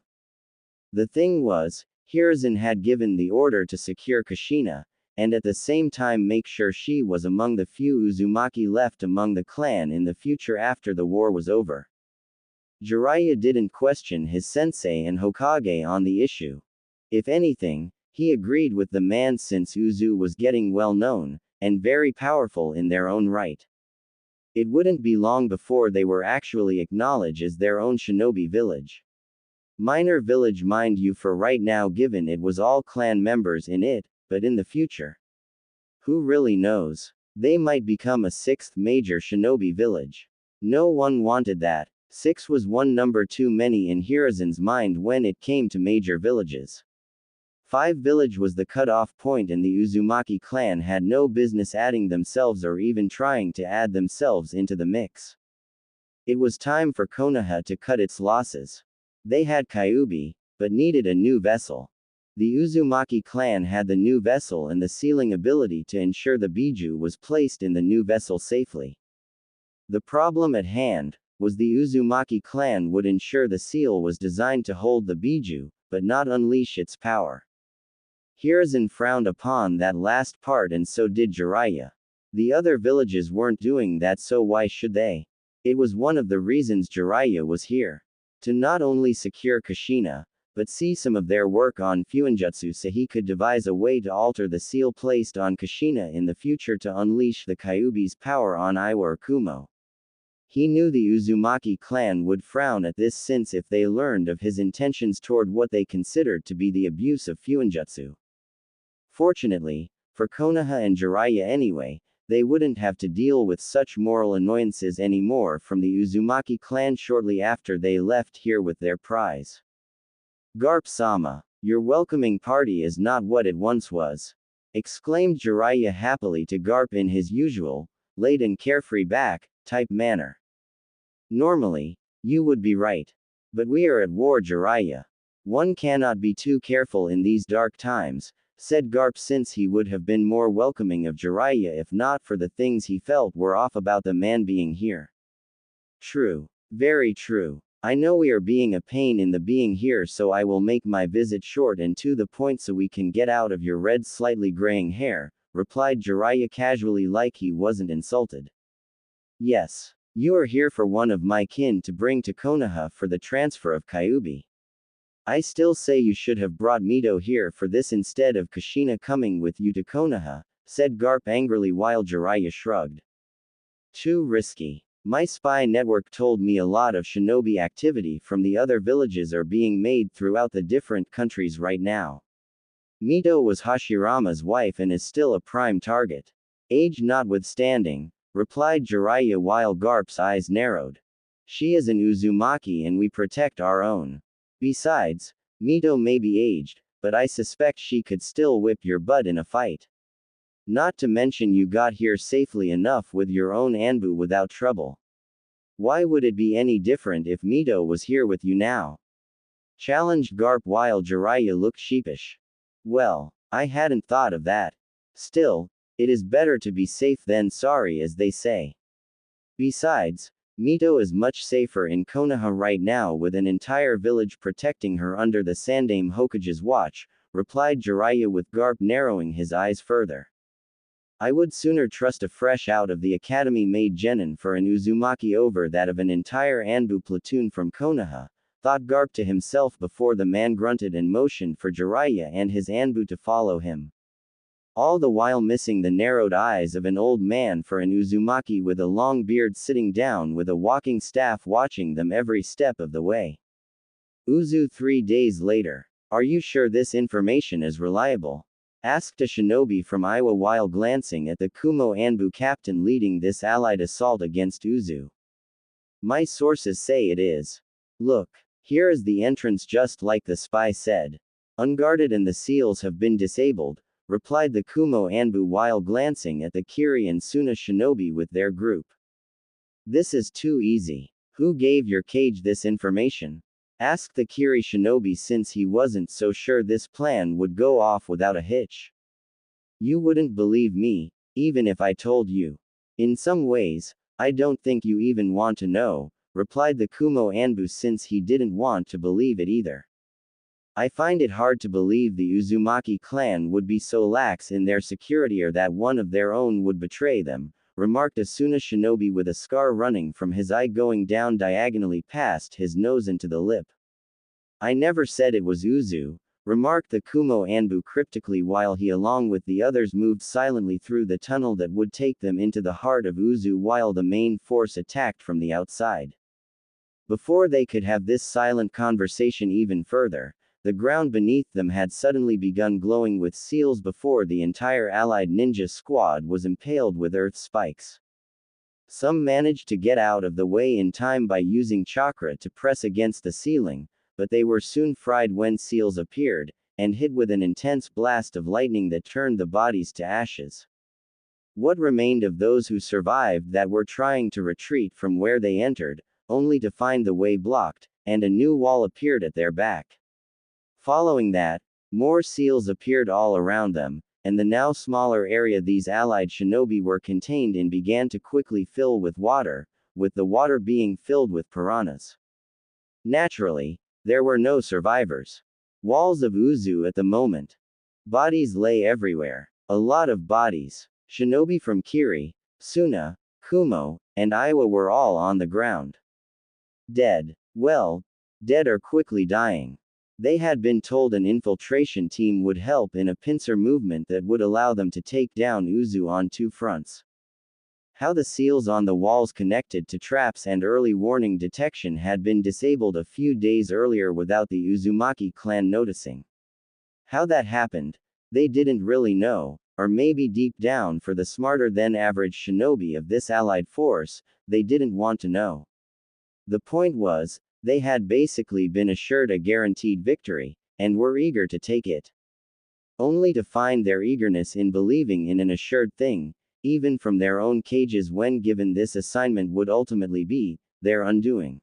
The thing was, Hiruzen had given the order to secure Kushina, and at the same time make sure she was among the few Uzumaki left among the clan in the future after the war was over. Jiraiya didn't question his sensei and Hokage on the issue. If anything, he agreed with the man since Uzu was getting well known, and very powerful in their own right. It wouldn't be long before they were actually acknowledged as their own shinobi village. Minor village, mind you, for right now, given it was all clan members in it, but in the future. Who really knows? They might become a 6th major shinobi village. No one wanted that. 6 was one number too many in Hiruzen's mind when it came to major villages. 5 village was the cut-off point, and the Uzumaki clan had no business adding themselves or even trying to add themselves into the mix. It was time for Konoha to cut its losses. They had Kyuubi, but needed a new vessel. The Uzumaki clan had the new vessel and the sealing ability to ensure the Biju was placed in the new vessel safely. The problem at hand was the Uzumaki clan would ensure the seal was designed to hold the Biju, but not unleash its power. Hiruzen frowned upon that last part, and so did Jiraiya. The other villages weren't doing that, so why should they? It was one of the reasons Jiraiya was here. To not only secure Kushina, but see some of their work on Fuinjutsu so he could devise a way to alter the seal placed on Kushina in the future to unleash the Kyuubi's power on Iwa or Kumo. He knew the Uzumaki clan would frown at this, since if they learned of his intentions toward what they considered to be the abuse of Fuinjutsu. Fortunately, for Konoha and Jiraiya anyway, they wouldn't have to deal with such moral annoyances anymore from the Uzumaki clan shortly after they left here with their prize. Garp-sama, your welcoming party is not what it once was, exclaimed Jiraiya happily to Garp in his usual, laid and carefree type manner. Normally, you would be right. But we are at war, Jiraiya. One cannot be too careful in these dark times, said Garp, since he would have been more welcoming of Jiraiya if not for the things he felt were off about the man being here. True. Very true. I know we are being a pain in the being here, so I will make my visit short and to the point so we can get out of your red slightly graying hair, replied Jiraiya casually, like he wasn't insulted. Yes. You are here for one of my kin to bring to Konoha for the transfer of Kyuubi. I still say you should have brought Mito here for this instead of Kushina coming with you to Konoha, said Garp angrily while Jiraiya shrugged. Too risky. My spy network told me a lot of shinobi activity from the other villages are being made throughout the different countries right now. Mito was Hashirama's wife and is still a prime target. Age notwithstanding, replied Jiraiya while Garp's eyes narrowed. She is an Uzumaki and we protect our own. Besides, Mito may be aged, but I suspect she could still whip your butt in a fight. Not to mention you got here safely enough with your own Anbu without trouble. Why would it be any different if Mito was here with you now? Challenged Garp while Jiraiya looked sheepish. Well, I hadn't thought of that. Still, it is better to be safe than sorry, as they say. Besides, Mito is much safer in Konoha right now with an entire village protecting her under the Sandaime Hokage's watch, replied Jiraiya with Garp narrowing his eyes further. I would sooner trust a fresh out of the academy made genin for an Uzumaki over that of an entire Anbu platoon from Konoha, thought Garp to himself before the man grunted and motioned for Jiraiya and his Anbu to follow him. All the while missing the narrowed eyes of an old man for an Uzumaki with a long beard sitting down with a walking staff watching them every step of the way. Uzu 3 days later. Are you sure this information is reliable? Asked a shinobi from Iwa while glancing at the Kumo Anbu captain leading this allied assault against Uzu. My sources say it is. Look, here is the entrance just like the spy said. Unguarded and the seals have been disabled, replied the Kumo Anbu while glancing at the Kiri and Suna shinobi with their group. This is too easy. Who gave your cage this information? Asked the Kiri shinobi since he wasn't so sure this plan would go off without a hitch. You wouldn't believe me, even if I told you. In some ways, I don't think you even want to know, replied the Kumo Anbu since he didn't want to believe it either. I find it hard to believe the Uzumaki clan would be so lax in their security or that one of their own would betray them, remarked a Suna shinobi with a scar running from his eye going down diagonally past his nose into the lip. I never said it was Uzu, remarked the Kumo Anbu cryptically while he along with the others moved silently through the tunnel that would take them into the heart of Uzu while the main force attacked from the outside. Before they could have this silent conversation even further, the ground beneath them had suddenly begun glowing with seals before the entire allied ninja squad was impaled with earth spikes. Some managed to get out of the way in time by using chakra to press against the ceiling, but they were soon fried when seals appeared, and hit with an intense blast of lightning that turned the bodies to ashes. What remained of those who survived that were trying to retreat from where they entered, only to find the way blocked, and a new wall appeared at their back. Following that, more seals appeared all around them, and the now smaller area these allied shinobi were contained in began to quickly fill with the water being filled with piranhas. Naturally, there were no survivors. Walls of Uzu at the moment. Bodies lay everywhere. A lot of bodies. Shinobi from Kiri, Suna, Kumo, and Iwa were all on the ground. Dead. Well, dead or quickly dying. They had been told an infiltration team would help in a pincer movement that would allow them to take down Uzu on 2 fronts. How the seals on the walls connected to traps and early warning detection had been disabled a few days earlier without the Uzumaki clan noticing. How that happened, they didn't really know, or maybe deep down for the smarter than average shinobi of this allied force, they didn't want to know. The point was, they had basically been assured a guaranteed victory, and were eager to take it. Only to find their eagerness in believing in an assured thing, even from their own cages when given this assignment would ultimately be their undoing.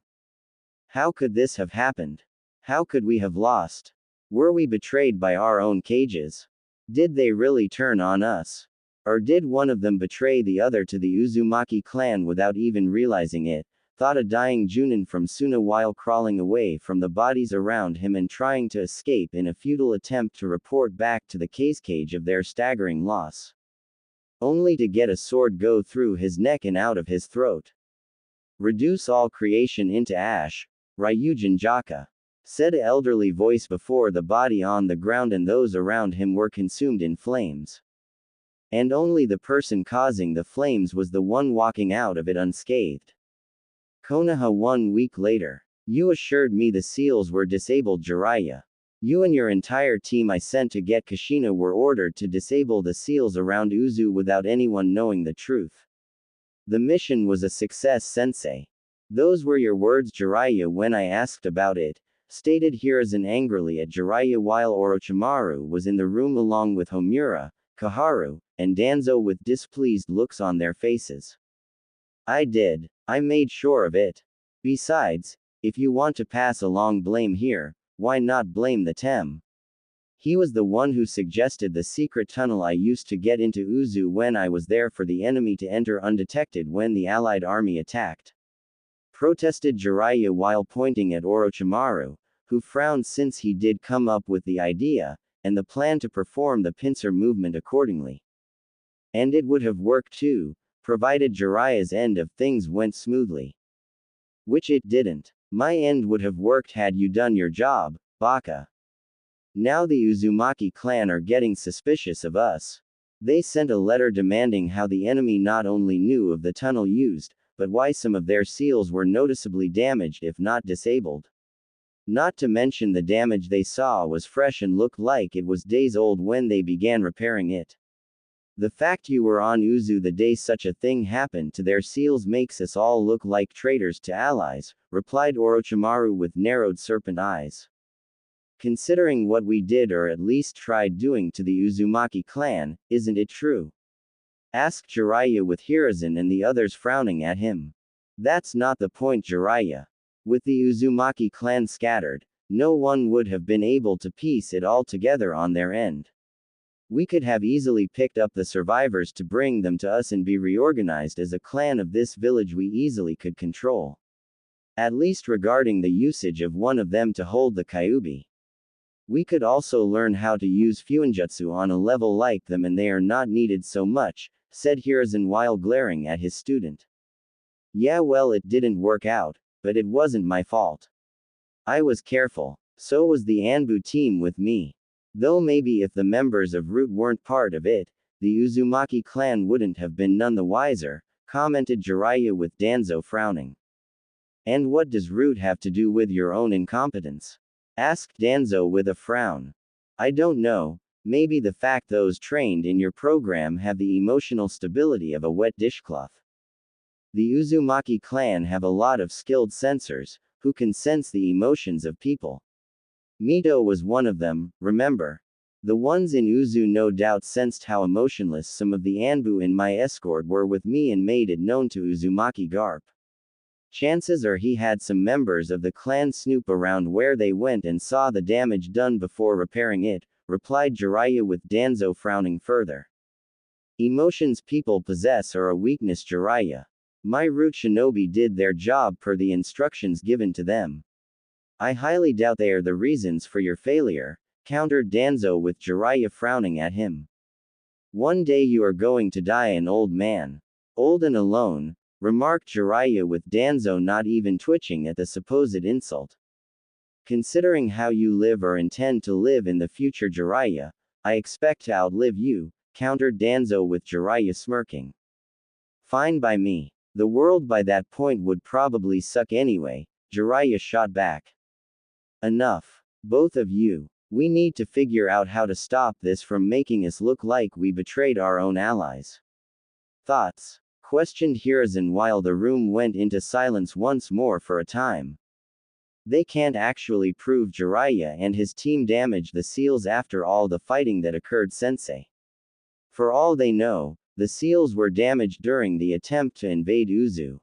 How could this have happened? How could we have lost? Were we betrayed by our own cages? Did they really turn on us? Or did one of them betray the other to the Uzumaki clan without even realizing it? Thought a dying Junin from Suna while crawling away from the bodies around him and trying to escape in a futile attempt to report back to the cage of their staggering loss. Only to get a sword go through his neck and out of his throat. Reduce all creation into ash, Ryujin Jaka, said an elderly voice before the body on the ground and those around him were consumed in flames. And only the person causing the flames was the one walking out of it unscathed. Konoha 1 week later. You assured me the seals were disabled, Jiraiya. You and your entire team I sent to get Kushina were ordered to disable the seals around Uzu without anyone knowing the truth. The mission was a success, sensei. Those were your words, Jiraiya, when I asked about it, stated Hiruzen angrily at Jiraiya while Orochimaru was in the room along with Homura, Kaharu, and Danzo with displeased looks on their faces. I did. I made sure of it. Besides, if you want to pass along blame here, why not blame the Tem? He was the one who suggested the secret tunnel I used to get into Uzu when I was there for the enemy to enter undetected when the Allied army attacked. Protested Jiraiya while pointing at Orochimaru, who frowned since he did come up with the idea, and the plan to perform the pincer movement accordingly. And it would have worked too, provided Jiraiya's end of things went smoothly. Which it didn't. My end would have worked had you done your job, Baka. Now the Uzumaki clan are getting suspicious of us. They sent a letter demanding how the enemy not only knew of the tunnel used, but why some of their seals were noticeably damaged if not disabled. Not to mention the damage they saw was fresh and looked like it was days old when they began repairing it. The fact you were on Uzu the day such a thing happened to their seals makes us all look like traitors to allies, replied Orochimaru with narrowed serpent eyes. Considering what we did or at least tried doing to the Uzumaki clan, isn't it true? Asked Jiraiya with Hiruzen and the others frowning at him. That's not the point, Jiraiya. With the Uzumaki clan scattered, no one would have been able to piece it all together on their end. We could have easily picked up the survivors to bring them to us and be reorganized as a clan of this village we easily could control. At least regarding the usage of one of them to hold the Kyuubi. We could also learn how to use Fuinjutsu on a level like them and they are not needed so much, said Hiruzen while glaring at his student. Yeah, well, it didn't work out, but it wasn't my fault. I was careful. So was the Anbu team with me. Though maybe if the members of Root weren't part of it, the Uzumaki clan wouldn't have been none the wiser, commented Jiraiya with Danzo frowning. And what does Root have to do with your own incompetence? Asked Danzo with a frown. I don't know, maybe the fact those trained in your program have the emotional stability of a wet dishcloth. The Uzumaki clan have a lot of skilled sensors, who can sense the emotions of people. Mito was one of them, remember? The ones in Uzu no doubt sensed how emotionless some of the Anbu in my escort were with me and made it known to Uzumaki Garp. Chances are he had some members of the clan snoop around where they went and saw the damage done before repairing it, replied Jiraiya with Danzo frowning further. Emotions people possess are a weakness, Jiraiya. My Root shinobi did their job per the instructions given to them. I highly doubt they are the reasons for your failure, countered Danzo with Jiraiya frowning at him. One day you are going to die an old man. Old and alone, remarked Jiraiya with Danzo not even twitching at the supposed insult. Considering how you live or intend to live in the future, Jiraiya, I expect to outlive you, countered Danzo with Jiraiya smirking. Fine by me. The world by that point would probably suck anyway, Jiraiya shot back. Enough. Both of you. We need to figure out how to stop this from making us look like we betrayed our own allies. Thoughts? Questioned Hiruzen while the room went into silence once more for a time. They can't actually prove Jiraiya and his team damaged the seals after all the fighting that occurred, sensei. For all they know, the seals were damaged during the attempt to invade Uzu.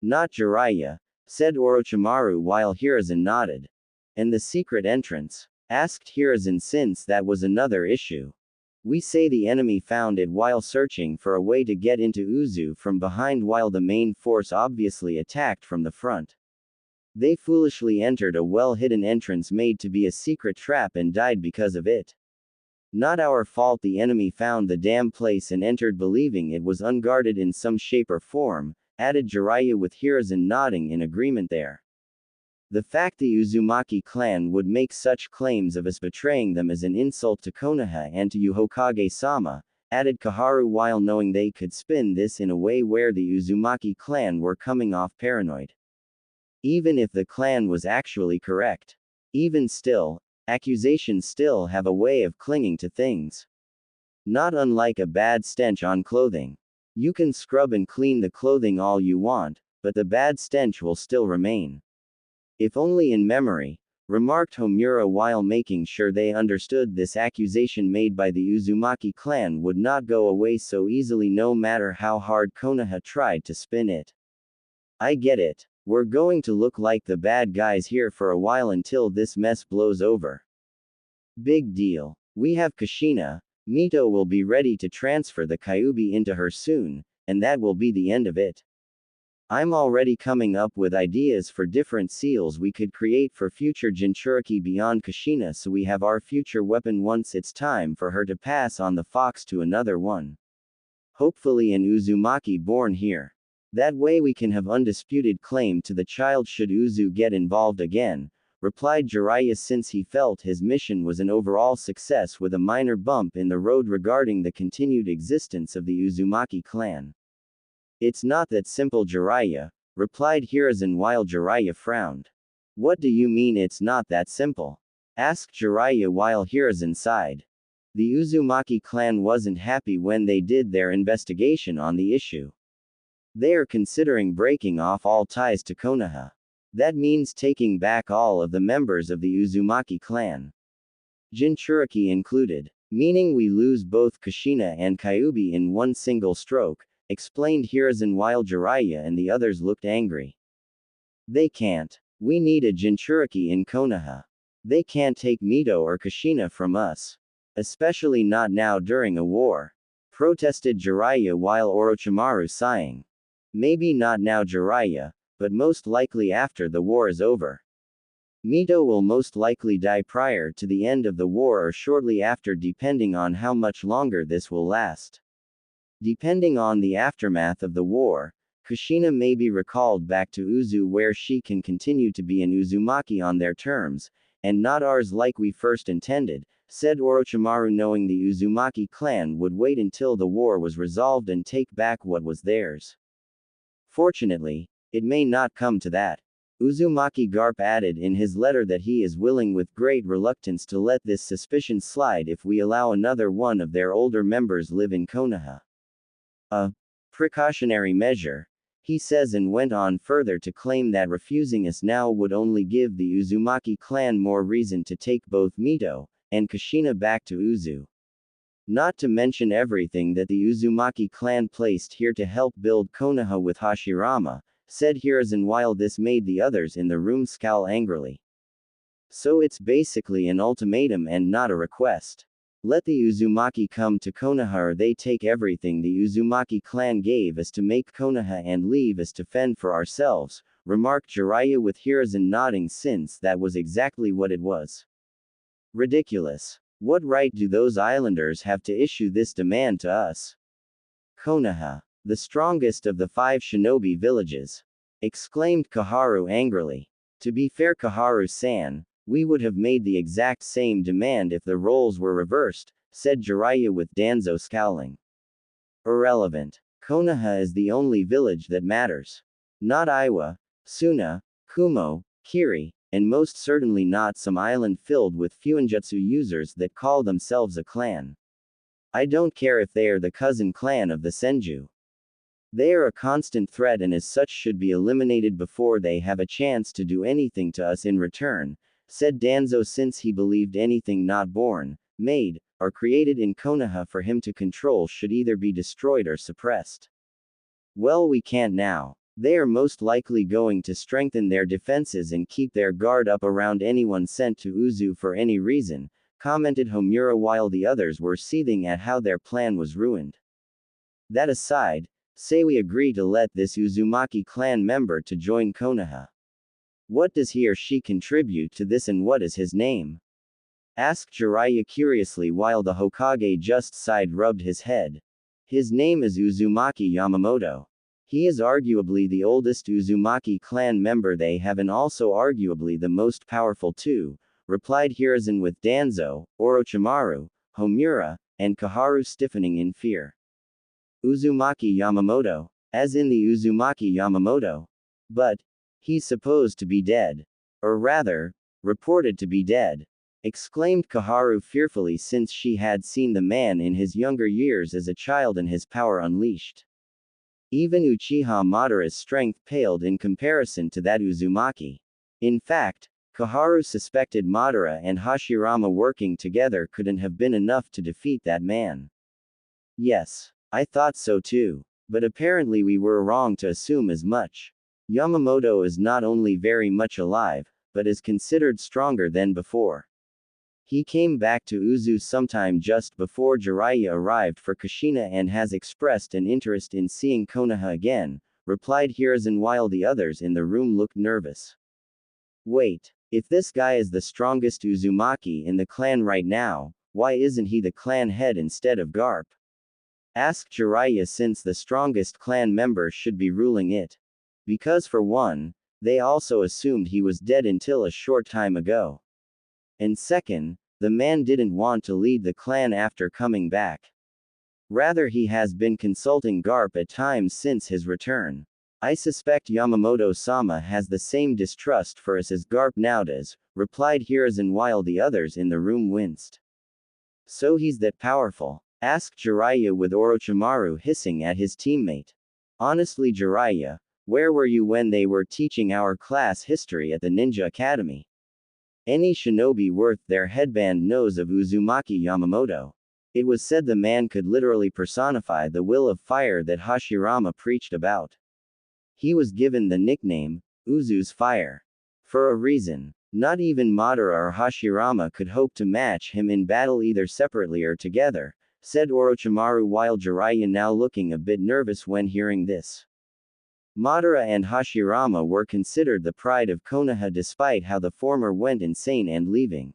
Not Jiraiya, said Orochimaru while Hiruzen nodded. And the secret entrance? Asked Hiruzen since that was another issue. We say the enemy found it while searching for a way to get into Uzu from behind while the main force obviously attacked from the front. They foolishly entered a well-hidden entrance made to be a secret trap and died because of it. Not our fault the enemy found the damn place and entered believing it was unguarded in some shape or form, added Jiraiya with Hiruzen nodding in agreement there. The fact the Uzumaki clan would make such claims of us betraying them is an insult to Konoha and to you Hokage-sama, added Kaharu while knowing they could spin this in a way where the Uzumaki clan were coming off paranoid. Even if the clan was actually correct. Even still, accusations still have a way of clinging to things. Not unlike a bad stench on clothing. You can scrub and clean the clothing all you want, but the bad stench will still remain. If only in memory, remarked Homura while making sure they understood this accusation made by the Uzumaki clan would not go away so easily no matter how hard Konoha tried to spin it. I get it. We're going to look like the bad guys here for a while until this mess blows over. Big deal. We have Kushina. Mito will be ready to transfer the Kyuubi into her soon, and that will be the end of it. I'm already coming up with ideas for different seals we could create for future Jinchuriki beyond Kushina so we have our future weapon once it's time for her to pass on the fox to another one. Hopefully an Uzumaki born here. That way we can have undisputed claim to the child should Uzu get involved again, replied Jiraiya since he felt his mission was an overall success with a minor bump in the road regarding the continued existence of the Uzumaki clan. It's not that simple, Jiraiya, replied Hiruzen while Jiraiya frowned. What do you mean it's not that simple? Asked Jiraiya while Hiruzen sighed. The Uzumaki clan wasn't happy when they did their investigation on the issue. They are considering breaking off all ties to Konoha. That means taking back all of the members of the Uzumaki clan, Jinchuriki included. Meaning we lose both Kushina and Kyuubi in one single stroke, explained Hiruzen while Jiraiya and the others looked angry. They can't. We need a Jinchuriki in Konoha. They can't take Mito or Kushina from us. Especially not now during a war, protested Jiraiya while Orochimaru sighing. Maybe not now, Jiraiya, but most likely after the war is over. Mito will most likely die prior to the end of the war or shortly after, depending on how much longer this will last. Depending on the aftermath of the war, Kushina may be recalled back to Uzu where she can continue to be an Uzumaki on their terms, and not ours like we first intended, said Orochimaru, knowing the Uzumaki clan would wait until the war was resolved and take back what was theirs. Fortunately, it may not come to that. Uzumaki Garp added in his letter that he is willing with great reluctance to let this suspicion slide if we allow another one of their older members live in Konoha. A precautionary measure, he says, and went on further to claim that refusing us now would only give the Uzumaki clan more reason to take both Mito and Kushina back to Uzu. Not to mention everything that the Uzumaki clan placed here to help build Konoha with Hashirama, said Hiruzen while this made the others in the room scowl angrily. So it's basically an ultimatum and not a request. Let the Uzumaki come to Konoha or they take everything the Uzumaki clan gave us to make Konoha and leave us to fend for ourselves, remarked Jiraiya with Hiruzen nodding since that was exactly what it was. Ridiculous. What right do those islanders have to issue this demand to us? Konoha, the strongest of the 5 shinobi villages, exclaimed Kaharu angrily. To be fair, Kaharu-san, we would have made the exact same demand if the roles were reversed, said Jiraiya with Danzo scowling. Irrelevant. Konoha is the only village that matters. Not Iwa, Suna, Kumo, Kiri, and most certainly not some island filled with fuinjutsu users that call themselves a clan. I don't care if they are the cousin clan of the Senju. They are a constant threat and as such should be eliminated before they have a chance to do anything to us in return, said Danzo, since he believed anything not born, made, or created in Konoha for him to control should either be destroyed or suppressed. Well, we can't now. They are most likely going to strengthen their defenses and keep their guard up around anyone sent to Uzu for any reason, commented Homura while the others were seething at how their plan was ruined. That aside, say we agree to let this Uzumaki clan member to join Konoha. What does he or she contribute to this and what is his name? Asked Jiraiya curiously while the Hokage just side rubbed his head. His name is Uzumaki Yamamoto. He is arguably the oldest Uzumaki clan member they have and also arguably the most powerful too, replied Hiruzen with Danzo, Orochimaru, Homura, and Kaharu stiffening in fear. Uzumaki Yamamoto, as in the Uzumaki Yamamoto. But he's supposed to be dead. Or rather, reported to be dead, exclaimed Kaharu fearfully since she had seen the man in his younger years as a child and his power unleashed. Even Uchiha Madara's strength paled in comparison to that Uzumaki. In fact, Koharu suspected Madara and Hashirama working together couldn't have been enough to defeat that man. Yes, I thought so too. But apparently we were wrong to assume as much. Yamamoto is not only very much alive, but is considered stronger than before. He came back to Uzu sometime just before Jiraiya arrived for Kushina and has expressed an interest in seeing Konoha again, replied Hiruzen while the others in the room looked nervous. Wait, if this guy is the strongest Uzumaki in the clan right now, why isn't he the clan head instead of Garp? Asked Jiraiya since the strongest clan member should be ruling it. Because for one, they also assumed he was dead until a short time ago. And second, the man didn't want to lead the clan after coming back. Rather he has been consulting Garp at times since his return. I suspect Yamamoto-sama has the same distrust for us as Garp now does, replied Hiruzen while the others in the room winced. So he's that powerful? Asked Jiraiya with Orochimaru hissing at his teammate. Honestly Jiraiya, where were you when they were teaching our class history at the Ninja Academy? Any shinobi worth their headband knows of Uzumaki Yamamoto. It was said the man could literally personify the will of fire that Hashirama preached about. He was given the nickname, Uzu's Fire. For a reason. Not even Madara or Hashirama could hope to match him in battle either separately or together, said Orochimaru while Jiraiya now looking a bit nervous when hearing this. Madara and Hashirama were considered the pride of Konoha despite how the former went insane and leaving.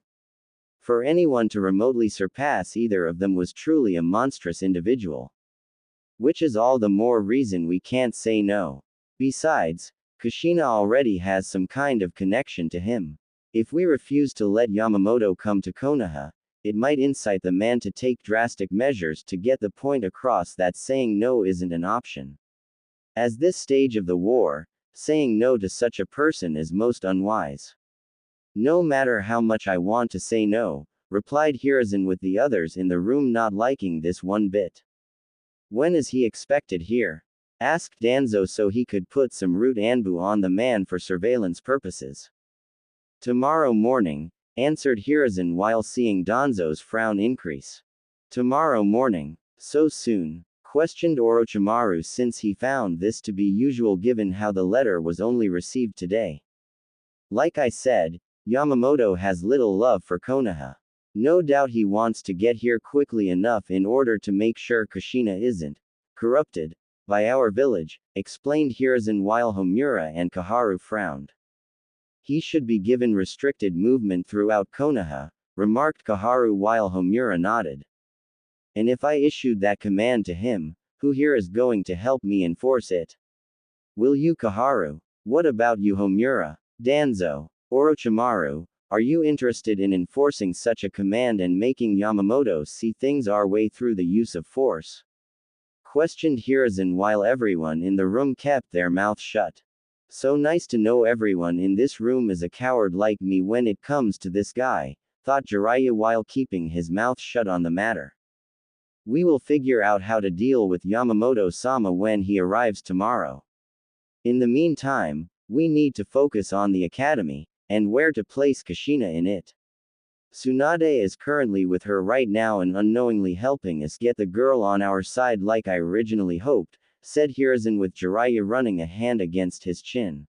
For anyone to remotely surpass either of them was truly a monstrous individual. Which is all the more reason we can't say no. Besides, Kushina already has some kind of connection to him. If we refuse to let Yamamoto come to Konoha, it might incite the man to take drastic measures to get the point across that saying no isn't an option. At this stage of the war, saying no to such a person is most unwise. No matter how much I want to say no, replied Hiruzen with the others in the room not liking this one bit. When is he expected here? Asked Danzo so he could put some root anbu on the man for surveillance purposes. Tomorrow morning, answered Hiruzen while seeing Danzo's frown increase. Tomorrow morning, so soon? Questioned Orochimaru since he found this to be usual given how the letter was only received today. Like I said, Yamamoto has little love for Konoha. No doubt he wants to get here quickly enough in order to make sure Kushina isn't corrupted by our village, explained Hiruzen while Homura and Koharu frowned. He should be given restricted movement throughout Konoha, remarked Koharu while Homura nodded. And if I issued that command to him, who here is going to help me enforce it? Will you Koharu? What about you Homura? Danzo, Orochimaru, are you interested in enforcing such a command and making Yamamoto see things our way through the use of force? Questioned Hiruzen while everyone in the room kept their mouth shut. So nice to know everyone in this room is a coward like me when it comes to this guy, thought Jiraiya while keeping his mouth shut on the matter. We will figure out how to deal with Yamamoto-sama when he arrives tomorrow. In the meantime, we need to focus on the academy, and where to place Kushina in it. Tsunade is currently with her right now and unknowingly helping us get the girl on our side like I originally hoped, said Hiruzen with Jiraiya running a hand against his chin.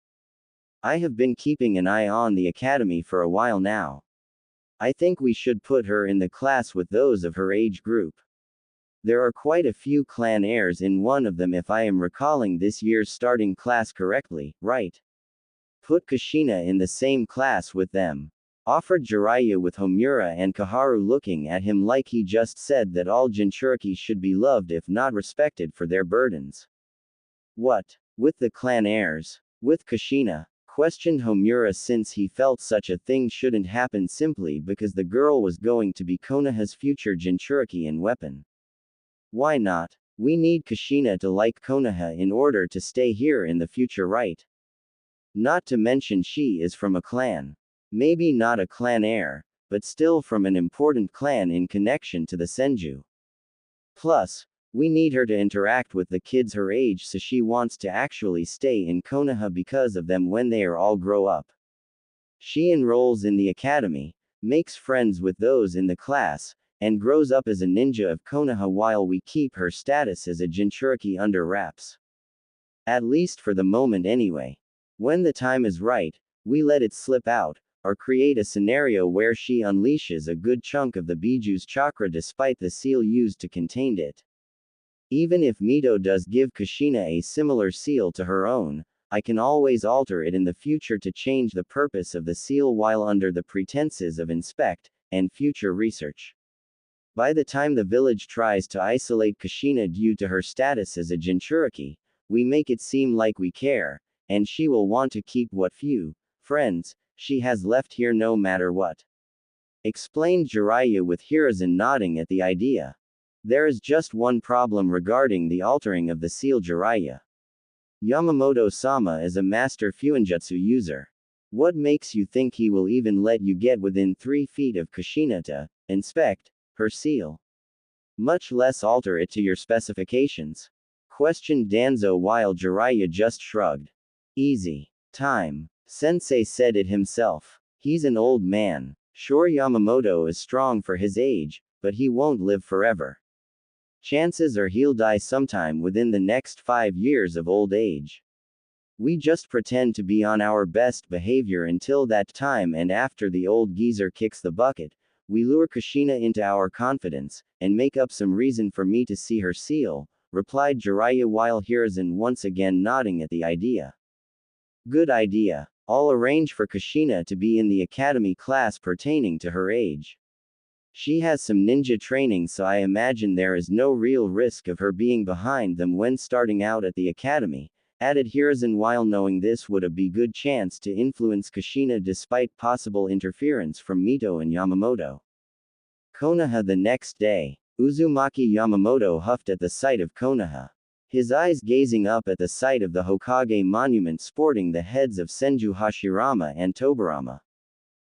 I have been keeping an eye on the academy for a while now. I think we should put her in the class with those of her age group. There are quite a few clan heirs in one of them if I am recalling this year's starting class correctly, right? Put Kushina in the same class with them. Offered Jiraiya with Homura and Koharu looking at him like he just said that all Jinchuriki should be loved if not respected for their burdens. What? With the clan heirs? With Kushina? Questioned Homura since he felt such a thing shouldn't happen simply because the girl was going to be Konoha's future Jinchuriki and weapon. Why not? We need Kushina to like Konoha in order to stay here in the future, right? Not to mention she is from a clan. Maybe not a clan heir, but still from an important clan in connection to the Senju. Plus, we need her to interact with the kids her age so she wants to actually stay in Konoha because of them when they are all grow up. She enrolls in the academy, makes friends with those in the class, and grows up as a ninja of Konoha while we keep her status as a Jinchuriki under wraps. At least for the moment anyway. When the time is right, we let it slip out, or create a scenario where she unleashes a good chunk of the Biju's chakra despite the seal used to contain it. Even if Mito does give Kushina a similar seal to her own, I can always alter it in the future to change the purpose of the seal while under the pretenses of inspect and future research. By the time the village tries to isolate Kushina due to her status as a Jinchuriki, we make it seem like we care, and she will want to keep what few friends she has left here no matter what. Explained Jiraiya with Hiruzen nodding at the idea. There is just one problem regarding the altering of the seal Jiraiya. Yamamoto-sama is a master Fuinjutsu user. What makes you think he will even let you get within 3 feet of Kushina to inspect her seal? Much less alter it to your specifications? Questioned Danzo while Jiraiya just shrugged. Easy. Time. Sensei said it himself. He's an old man. Sure, Yamamoto is strong for his age, but he won't live forever. Chances are he'll die sometime within the next 5 years of old age. We just pretend to be on our best behavior until that time, and after the old geezer kicks the bucket, we lure Kushina into our confidence, and make up some reason for me to see her seal, replied Jiraiya while Hiruzen once again nodding at the idea. Good idea. I'll arrange for Kushina to be in the academy class pertaining to her age. She has some ninja training, so I imagine there is no real risk of her being behind them when starting out at the academy, added Hiruzen while knowing this would be a good chance to influence Kushina despite possible interference from Mito and Yamamoto. Konoha the next day. Uzumaki Yamamoto huffed at the sight of Konoha. His eyes gazing up at the site of the Hokage monument sporting the heads of Senju Hashirama and Tobirama.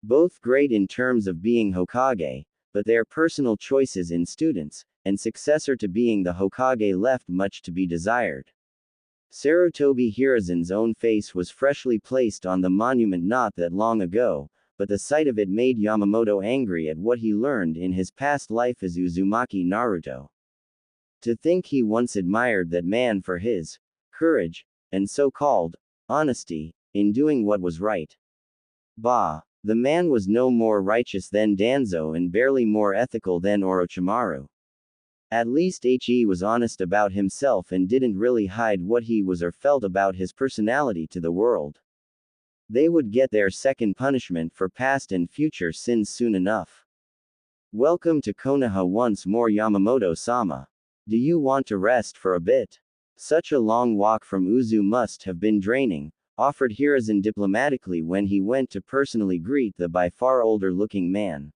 Both great in terms of being Hokage, but their personal choices in students and successor to being the Hokage left much to be desired. Sarutobi Hiruzen's own face was freshly placed on the monument not that long ago, but the sight of it made Yamamoto angry at what he learned in his past life as Uzumaki Naruto. To think he once admired that man for his courage and so-called honesty in doing what was right. Bah! The man was no more righteous than Danzo and barely more ethical than Orochimaru. At least he was honest about himself and didn't really hide what he was or felt about his personality to the world. They would get their second punishment for past and future sins soon enough. Welcome to Konoha once more, Yamamoto-sama. Do you want to rest for a bit? Such a long walk from Uzu must have been draining, offered Hiruzen diplomatically when he went to personally greet the by far older-looking man.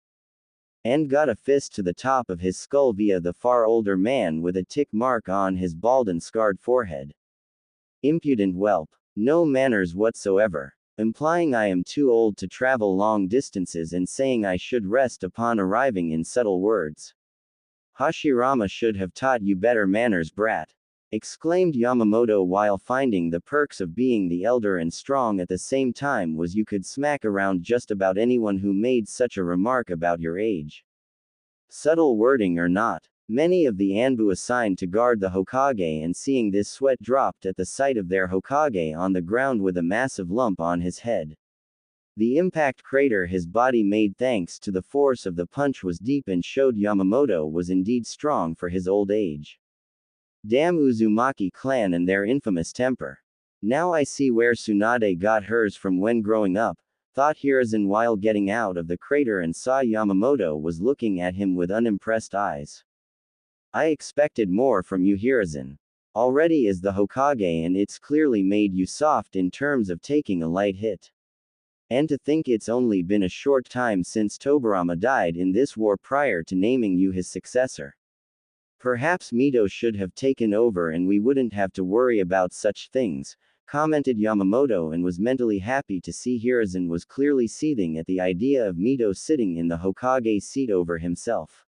And got a fist to the top of his skull via the far older man with a tick mark on his bald and scarred forehead. Impudent whelp. No manners whatsoever. Implying I am too old to travel long distances and saying I should rest upon arriving in subtle words. Hashirama should have taught you better manners, brat. Exclaimed Yamamoto while finding the perks of being the elder and strong at the same time was you could smack around just about anyone who made such a remark about your age. Subtle wording or not, many of the Anbu assigned to guard the Hokage and seeing this sweat dropped at the sight of their Hokage on the ground with a massive lump on his head. The impact crater his body made thanks to the force of the punch was deep and showed Yamamoto was indeed strong for his old age. Damn Uzumaki clan and their infamous temper. Now I see where Tsunade got hers from when growing up, thought Hiruzen while getting out of the crater and saw Yamamoto was looking at him with unimpressed eyes. I expected more from you, Hiruzen. Already is the Hokage and it's clearly made you soft in terms of taking a light hit. And to think it's only been a short time since Tobirama died in this war prior to naming you his successor. Perhaps Mito should have taken over and we wouldn't have to worry about such things, commented Yamamoto and was mentally happy to see Hiruzen was clearly seething at the idea of Mito sitting in the Hokage seat over himself.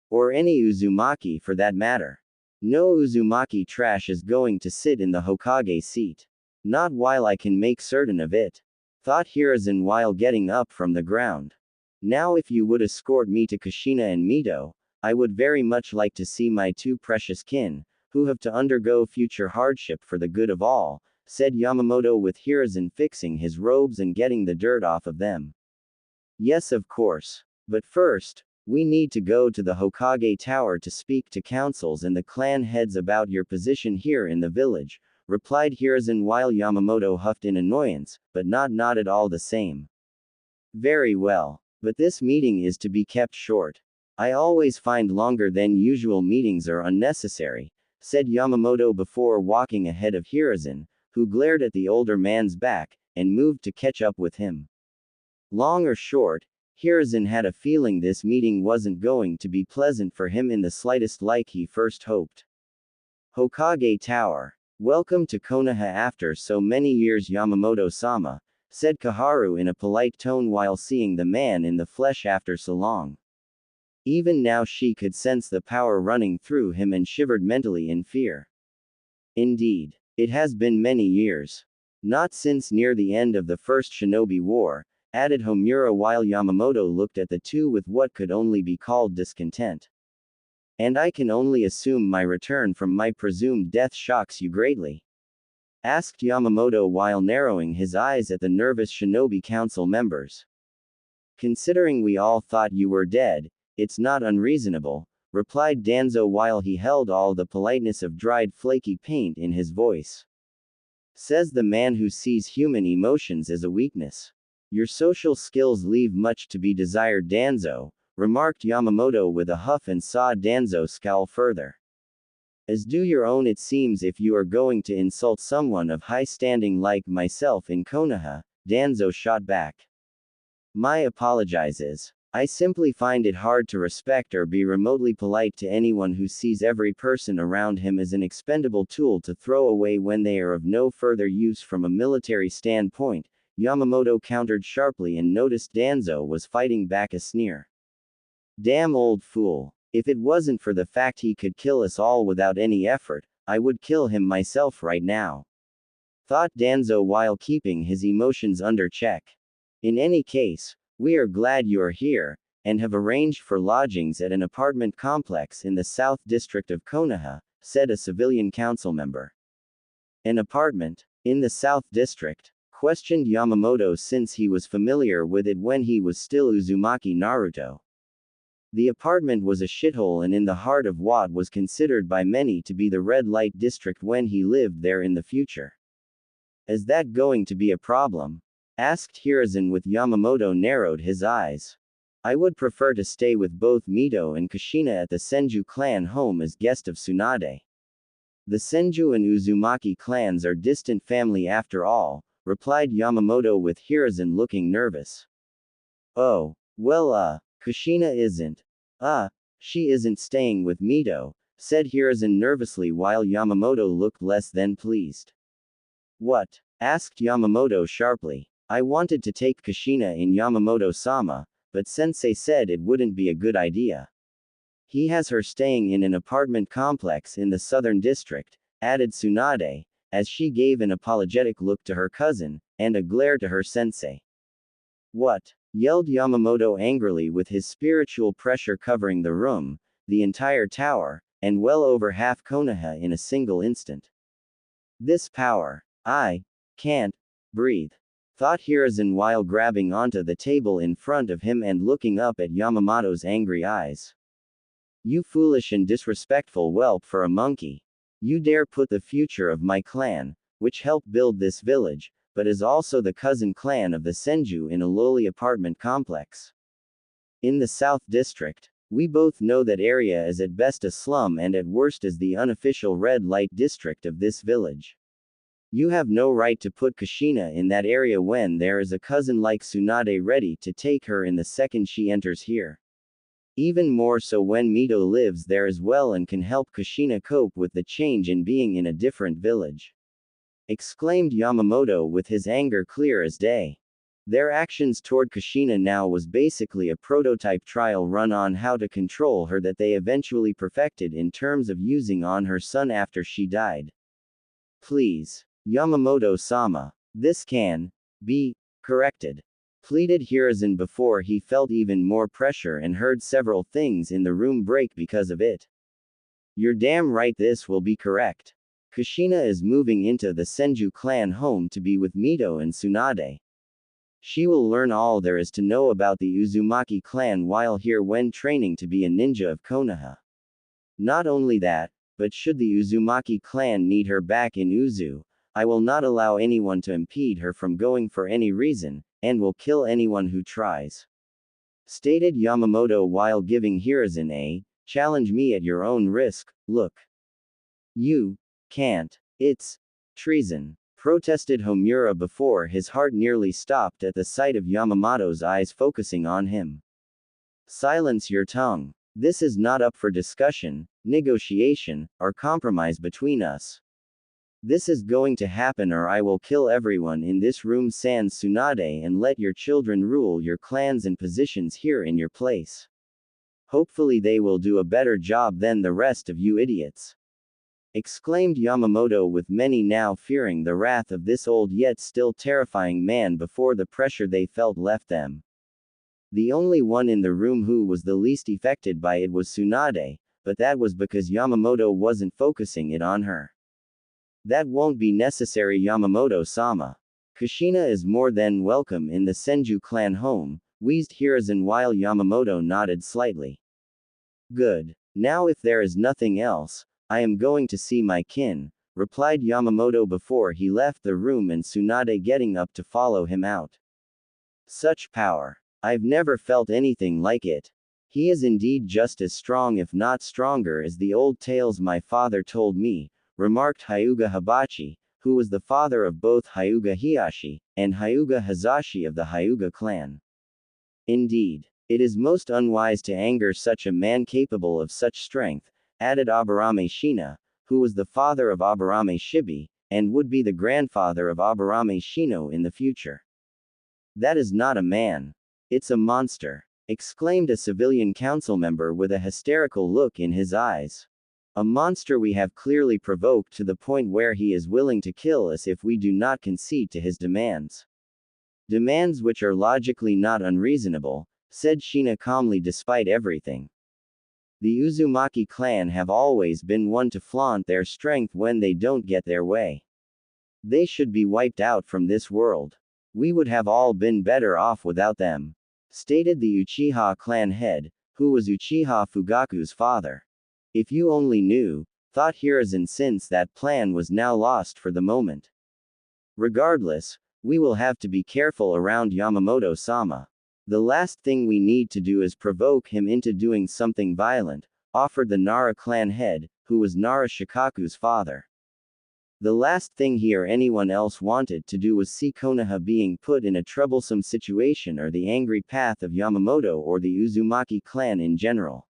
Or any Uzumaki for that matter. No Uzumaki trash is going to sit in the Hokage seat. Not while I can make certain of it. thought Hiruzen while getting up from the ground. Now if you would escort me to Kushina and Mito, I would very much like to see my two precious kin, who have to undergo future hardship for the good of all, said Yamamoto with Hiruzen fixing his robes and getting the dirt off of them. Yes, of course. But first, we need to go to the Hokage Tower to speak to councils and the clan heads about your position here in the village, replied Hiruzen while Yamamoto huffed in annoyance, but not at all the same. Very well. But this meeting is to be kept short. I always find longer than usual meetings are unnecessary, said Yamamoto before walking ahead of Hiruzen, who glared at the older man's back, and moved to catch up with him. Long or short, Hiruzen had a feeling this meeting wasn't going to be pleasant for him in the slightest like he first hoped. Hokage Tower. Welcome to Konoha after so many years, Yamamoto-sama, said Kaharu in a polite tone while seeing the man in the flesh after so long. Even now she could sense the power running through him and shivered mentally in fear. Indeed, it has been many years. Not since near the end of the First Shinobi War, added Homura while Yamamoto looked at the two with what could only be called discontent. And I can only assume my return from my presumed death shocks you greatly? Asked Yamamoto while narrowing his eyes at the nervous Shinobi Council members. Considering we all thought you were dead, it's not unreasonable, replied Danzo while he held all the politeness of dried flaky paint in his voice. Says the man who sees human emotions as a weakness. Your social skills leave much to be desired, Danzo, remarked Yamamoto with a huff and saw Danzo scowl further. As do your own, it seems, if you are going to insult someone of high standing like myself in Konoha, Danzo shot back. My apologizes. I simply find it hard to respect or be remotely polite to anyone who sees every person around him as an expendable tool to throw away when they are of no further use from a military standpoint, Yamamoto countered sharply and noticed Danzo was fighting back a sneer. Damn old fool. If it wasn't for the fact he could kill us all without any effort, I would kill him myself right now. Thought Danzo while keeping his emotions under check. In any case, we are glad you are here, and have arranged for lodgings at an apartment complex in the South District of Konoha, said a civilian council member. An apartment? In the South District? Questioned Yamamoto since he was familiar with it when he was still Uzumaki Naruto. The apartment was a shithole and in the heart of what was considered by many to be the red light district when he lived there in the future. Is that going to be a problem? Asked Hiruzen with Yamamoto narrowed his eyes. I would prefer to stay with both Mito and Kushina at the Senju clan home as guest of Tsunade. The Senju and Uzumaki clans are distant family after all, replied Yamamoto with Hiruzen looking nervous. Oh, well Kushina isn't. She isn't staying with Mito, said Hiruzen nervously while Yamamoto looked less than pleased. What? Asked Yamamoto sharply. I wanted to take Kushina in Yamamoto-sama, but Sensei said it wouldn't be a good idea. He has her staying in an apartment complex in the southern district, added Tsunade, as she gave an apologetic look to her cousin, and a glare to her sensei. What? Yelled Yamamoto angrily with his spiritual pressure covering the room, the entire tower, and well over half Konoha in a single instant. This power. I can't breathe. Thought Hiruzen while grabbing onto the table in front of him and looking up at Yamamoto's angry eyes. You foolish and disrespectful whelp for a monkey. You dare put the future of my clan, which helped build this village, but is also the cousin clan of the Senju in a lowly apartment complex. In the South District, we both know that area is at best a slum and at worst is the unofficial red light district of this village. You have no right to put Kushina in that area when there is a cousin like Tsunade ready to take her in the second she enters here. Even more so when Mito lives there as well and can help Kushina cope with the change in being in a different village. Exclaimed Yamamoto with his anger clear as day. Their actions toward Kushina now was basically a prototype trial run on how to control her that they eventually perfected in terms of using on her son after she died. Please, Yamamoto-sama, this can be Corrected. Pleaded Hiruzen before he felt even more pressure and heard several things in the room break because of it. You're damn right this will be correct. Kushina is moving into the Senju clan home to be with Mito and Tsunade. She will learn all there is to know about the Uzumaki clan while here when training to be a ninja of Konoha. Not only that, but should the Uzumaki clan need her back in Uzu, I will not allow anyone to impede her from going for any reason, and will kill anyone who tries. Stated Yamamoto while giving Hiruzen a challenge me at your own risk look. You can't. It's treason. Protested Homura before his heart nearly stopped at the sight of Yamamoto's eyes focusing on him. Silence your tongue. This is not up for discussion, negotiation, or compromise between us. This is going to happen or I will kill everyone in this room sans Tsunade and let your children rule your clans and positions here in your place. Hopefully they will do a better job than the rest of you idiots. Exclaimed Yamamoto with many now fearing the wrath of this old yet still terrifying man before the pressure they felt left them. The only one in the room who was the least affected by it was Tsunade, but that was because Yamamoto wasn't focusing it on her. That won't be necessary Yamamoto-sama. Kushina is more than welcome in the Senju clan home, wheezed Hiruzen while Yamamoto nodded slightly. Good. Now if there is nothing else, I am going to see my kin, replied Yamamoto before he left the room and Tsunade getting up to follow him out. Such power. I've never felt anything like it. He is indeed just as strong if not stronger as the old tales my father told me, remarked Hyuga Hibachi, who was the father of both Hyuga Hiyashi and Hyuga Hazashi of the Hyuga clan. Indeed, it is most unwise to anger such a man capable of such strength, added Aburame Shina, who was the father of Aburame Shibi, and would be the grandfather of Aburame Shino in the future. That is not a man. It's a monster, exclaimed a civilian council member with a hysterical look in his eyes. A monster we have clearly provoked to the point where he is willing to kill us if we do not concede to his demands. Demands which are logically not unreasonable, said Shina calmly despite everything. The Uzumaki clan have always been one to flaunt their strength when they don't get their way. They should be wiped out from this world. We would have all been better off without them, stated the Uchiha clan head, who was Uchiha Fugaku's father. If you only knew, thought Hiruzen since that plan was now lost for the moment. Regardless, we will have to be careful around Yamamoto-sama. The last thing we need to do is provoke him into doing something violent, offered the Nara clan head, who was Nara Shikaku's father. The last thing he or anyone else wanted to do was see Konoha being put in a troublesome situation or the angry path of Yamamoto or the Uzumaki clan in general.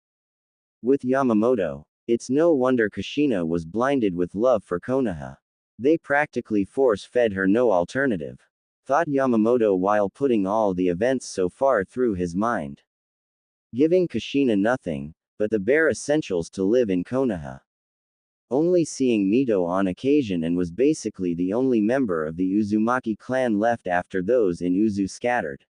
With Yamamoto, it's no wonder Kushina was blinded with love for Konoha. They practically force-fed her no alternative, thought Yamamoto while putting all the events so far through his mind. Giving Kushina nothing but the bare essentials to live in Konoha. Only seeing Mito on occasion and was basically the only member of the Uzumaki clan left after those in Uzu scattered.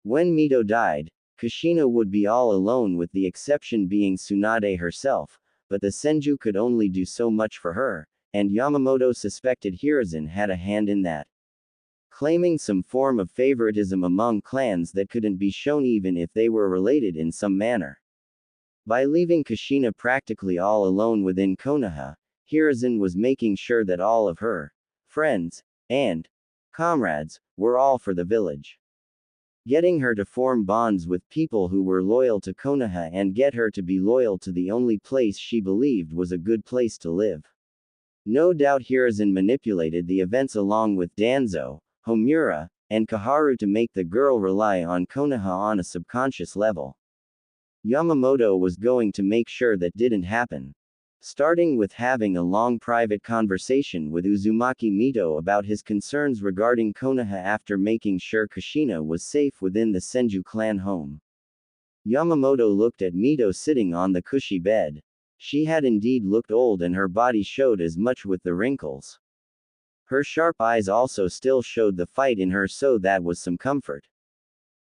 When Mito died, Kushina would be all alone with the exception being Tsunade herself, but the Senju could only do so much for her, and Yamamoto suspected Hiruzen had a hand in that. Claiming some form of favoritism among clans that couldn't be shown even if they were related in some manner. By leaving Kushina practically all alone within Konoha, Hiruzen was making sure that all of her friends and comrades were all for the village. Getting her to form bonds with people who were loyal to Konoha and get her to be loyal to the only place she believed was a good place to live. No doubt Hiruzen manipulated the events along with Danzo, Homura, and Kaharu to make the girl rely on Konoha on a subconscious level. Yamamoto was going to make sure that didn't happen. Starting with having a long private conversation with Uzumaki Mito about his concerns regarding Konoha after making sure Kushina was safe within the Senju clan home. Yamamoto looked at Mito sitting on the cushy bed. She had indeed looked old and her body showed as much with the wrinkles. Her sharp eyes also still showed the fight in her, so that was some comfort.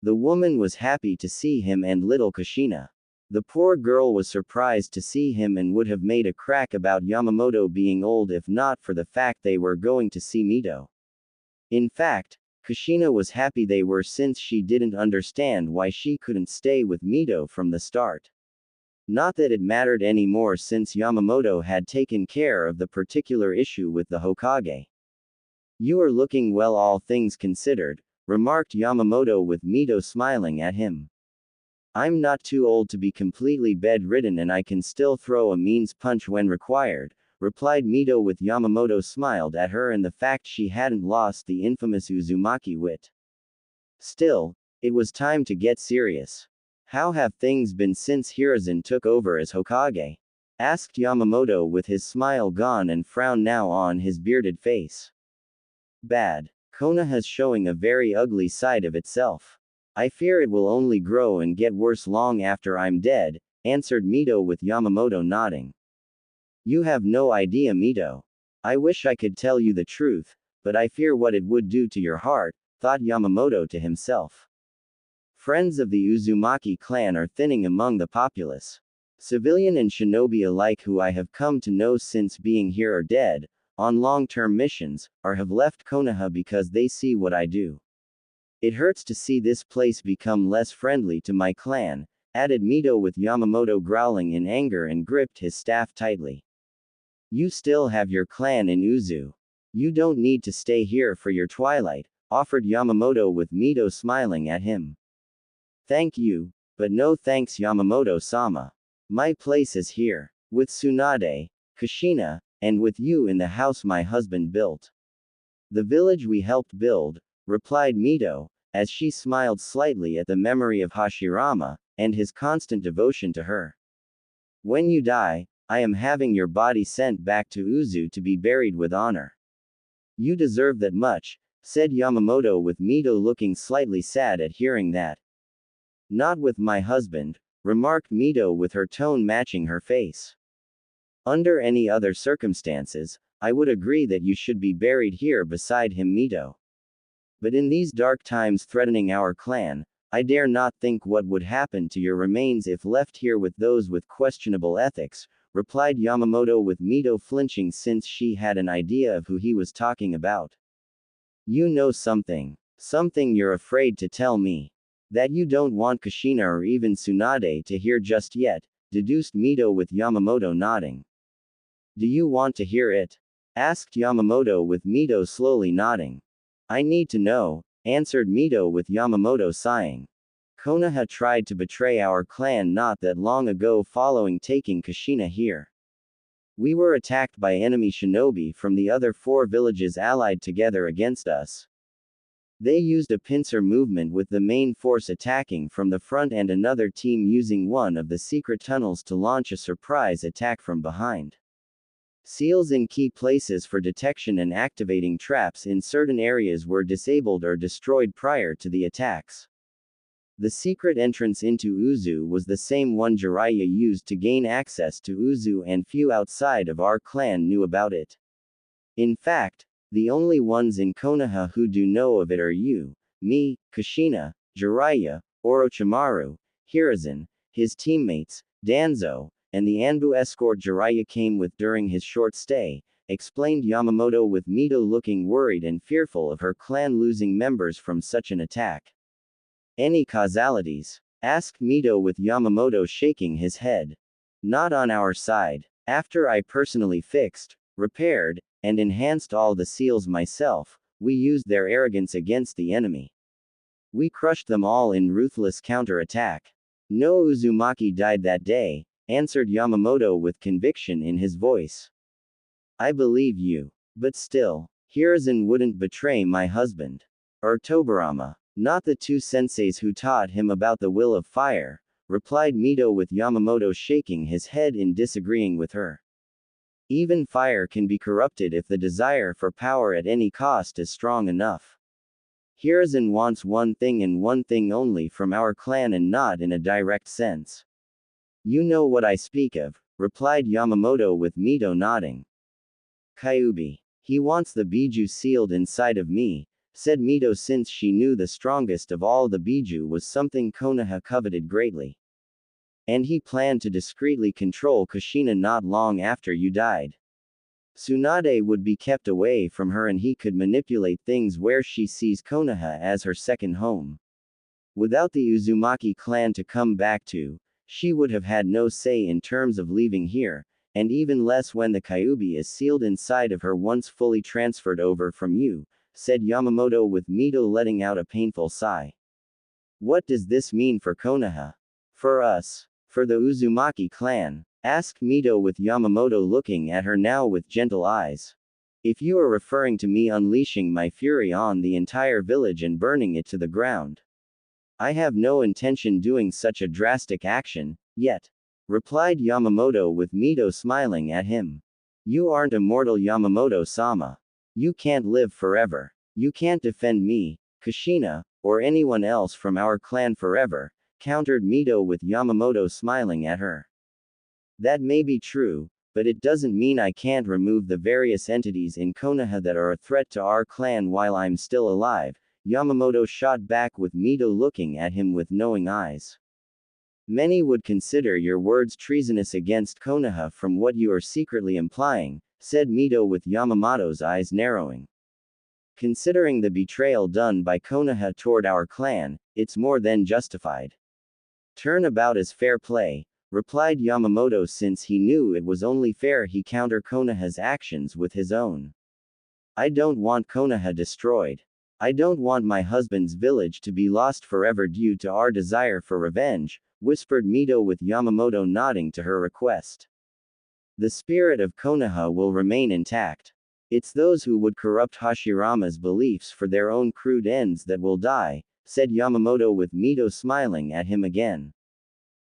The woman was happy to see him and little Kushina. The poor girl was surprised to see him and would have made a crack about Yamamoto being old if not for the fact they were going to see Mito. In fact, Kushina was happy they were, since she didn't understand why she couldn't stay with Mito from the start. Not that it mattered anymore, since Yamamoto had taken care of the particular issue with the Hokage. "You are looking well, all things considered," remarked Yamamoto with Mito smiling at him. "I'm not too old to be completely bedridden, and I can still throw a means punch when required," replied Mito with Yamamoto smiled at her and the fact she hadn't lost the infamous Uzumaki wit. Still, it was time to get serious. "How have things been since Hiruzen took over as Hokage?" asked Yamamoto with his smile gone and frown now on his bearded face. "Bad. Konoha's showing a very ugly side of itself. I fear it will only grow and get worse long after I'm dead," answered Mito with Yamamoto nodding. "You have no idea, Mito. I wish I could tell you the truth, but I fear what it would do to your heart," thought Yamamoto to himself. Friends of the Uzumaki clan are thinning among the populace. Civilian and shinobi alike who I have come to know since being here are dead, on long-term missions, or have left Konoha because they see what I do. It hurts to see this place become less friendly to my clan, added Mito with Yamamoto growling in anger and gripped his staff tightly. "You still have your clan in Uzu. You don't need to stay here for your twilight," offered Yamamoto with Mito smiling at him. "Thank you, but no thanks, Yamamoto-sama. My place is here, with Tsunade, Kushina, and with you in the house my husband built. The village we helped build," replied Mito, as she smiled slightly at the memory of Hashirama, and his constant devotion to her. "When you die, I am having your body sent back to Uzu to be buried with honor." "You deserve that much," said Yamamoto with Mito looking slightly sad at hearing that. "Not with my husband," remarked Mito with her tone matching her face. "Under any other circumstances, I would agree that you should be buried here beside him, Mito. But in these dark times threatening our clan, I dare not think what would happen to your remains if left here with those with questionable ethics," replied Yamamoto with Mito flinching since she had an idea of who he was talking about. "You know something. Something you're afraid to tell me. That you don't want Kushina or even Tsunade to hear just yet," deduced Mito with Yamamoto nodding. "Do you want to hear it?" asked Yamamoto with Mito slowly nodding. "I need to know," answered Mito with Yamamoto sighing. "Konoha tried to betray our clan not that long ago following taking Kushina here. We were attacked by enemy shinobi from the other 4 villages allied together against us. They used a pincer movement with the main force attacking from the front and another team using one of the secret tunnels to launch a surprise attack from behind. Seals in key places for detection and activating traps in certain areas were disabled or destroyed prior to the attacks. The secret entrance into Uzu was the same one Jiraiya used to gain access to Uzu, and few outside of our clan knew about it. In fact, the only ones in Konoha who do know of it are you, me, Kushina, Jiraiya, Orochimaru, Hiruzen, his teammates, Danzo, and the Anbu escort Jiraiya came with during his short stay," explained Yamamoto with Mito looking worried and fearful of her clan losing members from such an attack. "Any causalities?" asked Mito with Yamamoto shaking his head. "Not on our side. After I personally fixed, repaired, and enhanced all the seals myself, we used their arrogance against the enemy. We crushed them all in ruthless counter-attack. No Uzumaki died that day," answered Yamamoto with conviction in his voice. "I believe you. But still, Hiruzen wouldn't betray my husband. Or Tobarama. Not the 2 senseis who taught him about the will of fire," replied Mito with Yamamoto shaking his head in disagreeing with her. "Even fire can be corrupted if the desire for power at any cost is strong enough. Hiruzen wants one thing and one thing only from our clan, and not in a direct sense." "You know what I speak of," replied Yamamoto with Mito nodding. "Kyuubi. He wants the Biju sealed inside of me, said Mito, since she knew the strongest of all the Biju was something Konoha coveted greatly. And he planned to discreetly control Kushina not long after you died. Tsunade would be kept away from her and he could manipulate things where she sees Konoha as her second home. Without the Uzumaki clan to come back to, she would have had no say in terms of leaving here, and even less when the Kyuubi is sealed inside of her once fully transferred over from you, said Yamamoto, with Mito letting out a painful sigh. What does this mean for Konoha? For us? For the Uzumaki clan? Asked Mito, with Yamamoto looking at her now with gentle eyes. If you are referring to me unleashing my fury on the entire village and burning it to the ground, I have no intention doing such a drastic action, yet, replied Yamamoto, with Mito smiling at him. You aren't immortal, Yamamoto-sama. You can't live forever. You can't defend me, Kushina, or anyone else from our clan forever, countered Mito, with Yamamoto smiling at her. That may be true, but it doesn't mean I can't remove the various entities in Konoha that are a threat to our clan while I'm still alive, Yamamoto shot back, with Mito looking at him with knowing eyes. Many would consider your words treasonous against Konoha from what you are secretly implying, said Mito, with Yamamoto's eyes narrowing. Considering the betrayal done by Konoha toward our clan, it's more than justified. Turnabout is fair play, replied Yamamoto, since he knew it was only fair he counter Konoha's actions with his own. I don't want Konoha destroyed. I don't want my husband's village to be lost forever due to our desire for revenge, whispered Mito, with Yamamoto nodding to her request. The spirit of Konoha will remain intact. It's those who would corrupt Hashirama's beliefs for their own crude ends that will die, said Yamamoto, with Mito smiling at him again.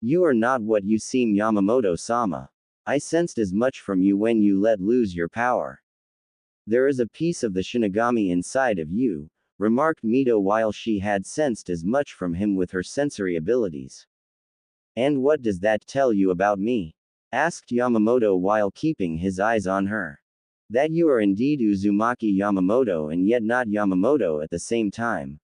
You are not what you seem, Yamamoto-sama. I sensed as much from you when you let loose your power. There is a piece of the Shinigami inside of you, remarked Mito, while she had sensed as much from him with her sensory abilities. And what does that tell you about me? Asked Yamamoto, while keeping his eyes on her. That you are indeed Uzumaki Yamamoto and yet not Yamamoto at the same time.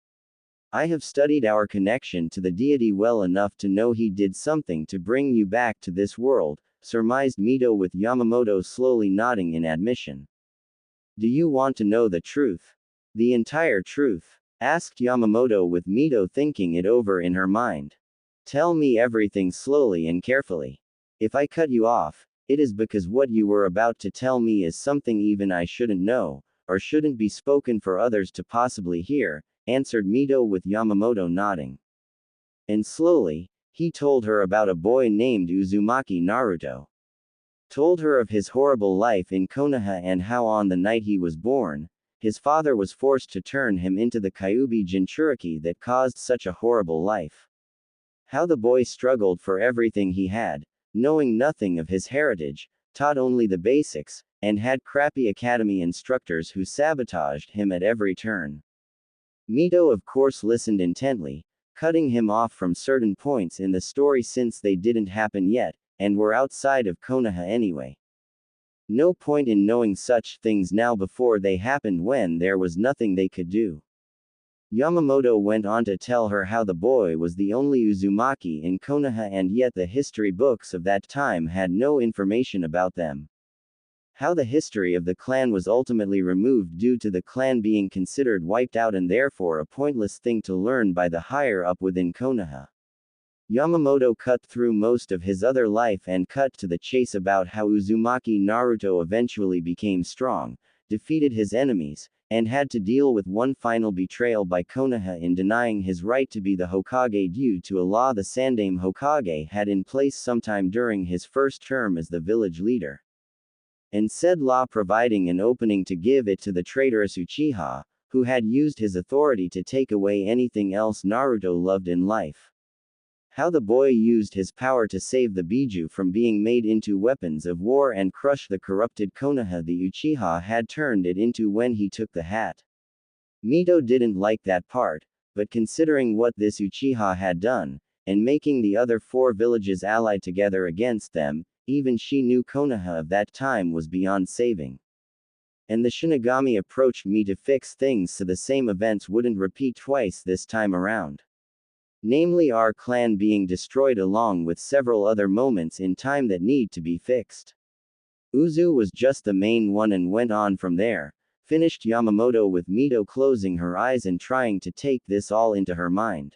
I have studied our connection to the deity well enough to know he did something to bring you back to this world, surmised Mito, with Yamamoto slowly nodding in admission. Do you want to know the truth? The entire truth? Asked Yamamoto, with Mito thinking it over in her mind. Tell me everything slowly and carefully. If I cut you off, it is because what you were about to tell me is something even I shouldn't know, or shouldn't be spoken for others to possibly hear, answered Mito, with Yamamoto nodding. And slowly, he told her about a boy named Uzumaki Naruto. Told her of his horrible life in Konoha and how on the night he was born, his father was forced to turn him into the Kyuubi Jinchuriki that caused such a horrible life. How the boy struggled for everything he had, knowing nothing of his heritage, taught only the basics, and had crappy academy instructors who sabotaged him at every turn. Mito of course listened intently, cutting him off from certain points in the story since they didn't happen yet, and were outside of Konoha anyway. No point in knowing such things now before they happened when there was nothing they could do. Yamamoto went on to tell her how the boy was the only Uzumaki in Konoha and yet the history books of that time had no information about them. How the history of the clan was ultimately removed due to the clan being considered wiped out and therefore a pointless thing to learn by the higher up within Konoha. Yamamoto cut through most of his other life and cut to the chase about how Uzumaki Naruto eventually became strong, defeated his enemies, and had to deal with one final betrayal by Konoha in denying his right to be the Hokage due to a law the Sandaime Hokage had in place sometime during his first term as the village leader. And said law providing an opening to give it to the traitorous Uchiha, who had used his authority to take away anything else Naruto loved in life. How the boy used his power to save the Biju from being made into weapons of war and crush the corrupted Konoha the Uchiha had turned it into when he took the hat. Mito didn't like that part, but considering what this Uchiha had done, and making the other 4 villages ally together against them, even she knew Konoha of that time was beyond saving. and the Shinigami approached me to fix things so the same events wouldn't repeat twice this time around. Namely, our clan being destroyed along with several other moments in time that need to be fixed. Uzu was just the main one and went on from there, finished Yamamoto with Mito closing her eyes and trying to take this all into her mind.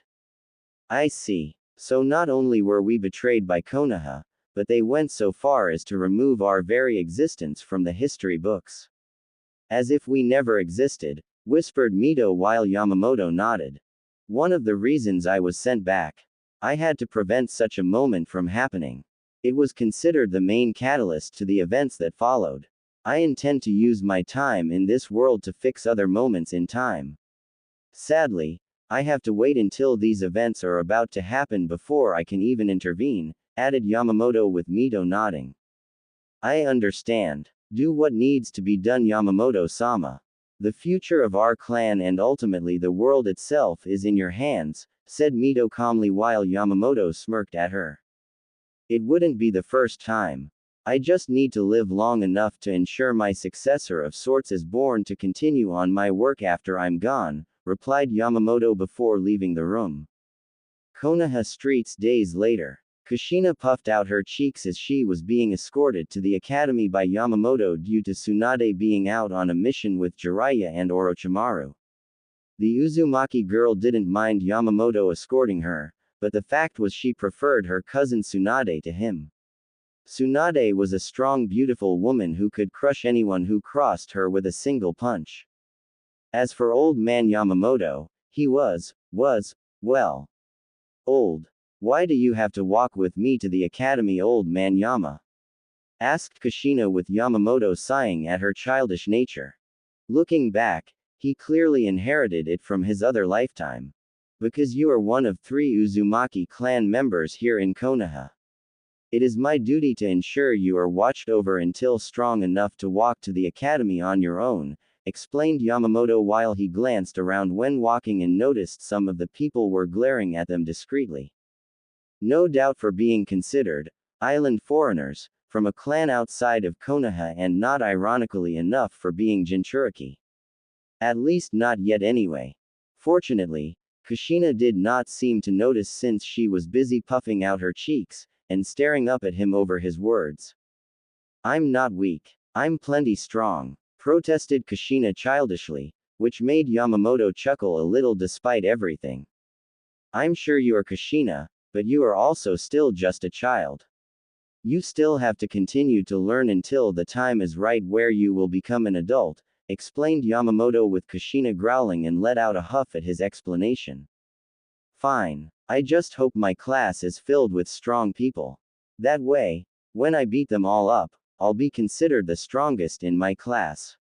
I see. So not only were we betrayed by Konoha, but they went so far as to remove our very existence from the history books. As if we never existed, whispered Mito while Yamamoto nodded. One of the reasons I was sent back. I had to prevent such a moment from happening. It was considered the main catalyst to the events that followed. I intend to use my time in this world to fix other moments in time. Sadly, I have to wait until these events are about to happen before I can even intervene, added Yamamoto with Mito nodding. I understand. Do what needs to be done, Yamamoto-sama. The future of our clan and ultimately the world itself is in your hands, said Mito calmly while Yamamoto smirked at her. It wouldn't be the first time. I just need to live long enough to ensure my successor of sorts is born to continue on my work after I'm gone, replied Yamamoto before leaving the room. Konoha streets days later. Kushina puffed out her cheeks as she was being escorted to the academy by Yamamoto due to Tsunade being out on a mission with Jiraiya and Orochimaru. The Uzumaki girl didn't mind Yamamoto escorting her, but the fact was she preferred her cousin Tsunade to him. Tsunade was a strong, beautiful woman who could crush anyone who crossed her with a single punch. As for old man Yamamoto, he was, well, old. Why do you have to walk with me to the academy, old man Yama? Asked Kushina with Yamamoto sighing at her childish nature. Looking back, he clearly inherited it from his other lifetime. Because you are one of 3 Uzumaki clan members here in Konoha. It is my duty to ensure you are watched over until strong enough to walk to the academy on your own, explained Yamamoto while he glanced around when walking and noticed some of the people were glaring at them discreetly. No doubt for being considered island foreigners from a clan outside of Konoha, and not ironically enough for being Jinchuriki. At least not yet anyway. Fortunately, Kushina did not seem to notice since she was busy puffing out her cheeks and staring up at him over his words. I'm not weak. I'm plenty strong, protested Kushina childishly, which made Yamamoto chuckle a little despite everything. I'm sure you are Kushina, but you are also still just a child. You still have to continue to learn until the time is right where you will become an adult, explained Yamamoto with Kushina growling and let out a huff at his explanation. Fine. I just hope my class is filled with strong people. That way, when I beat them all up, I'll be considered the strongest in my class.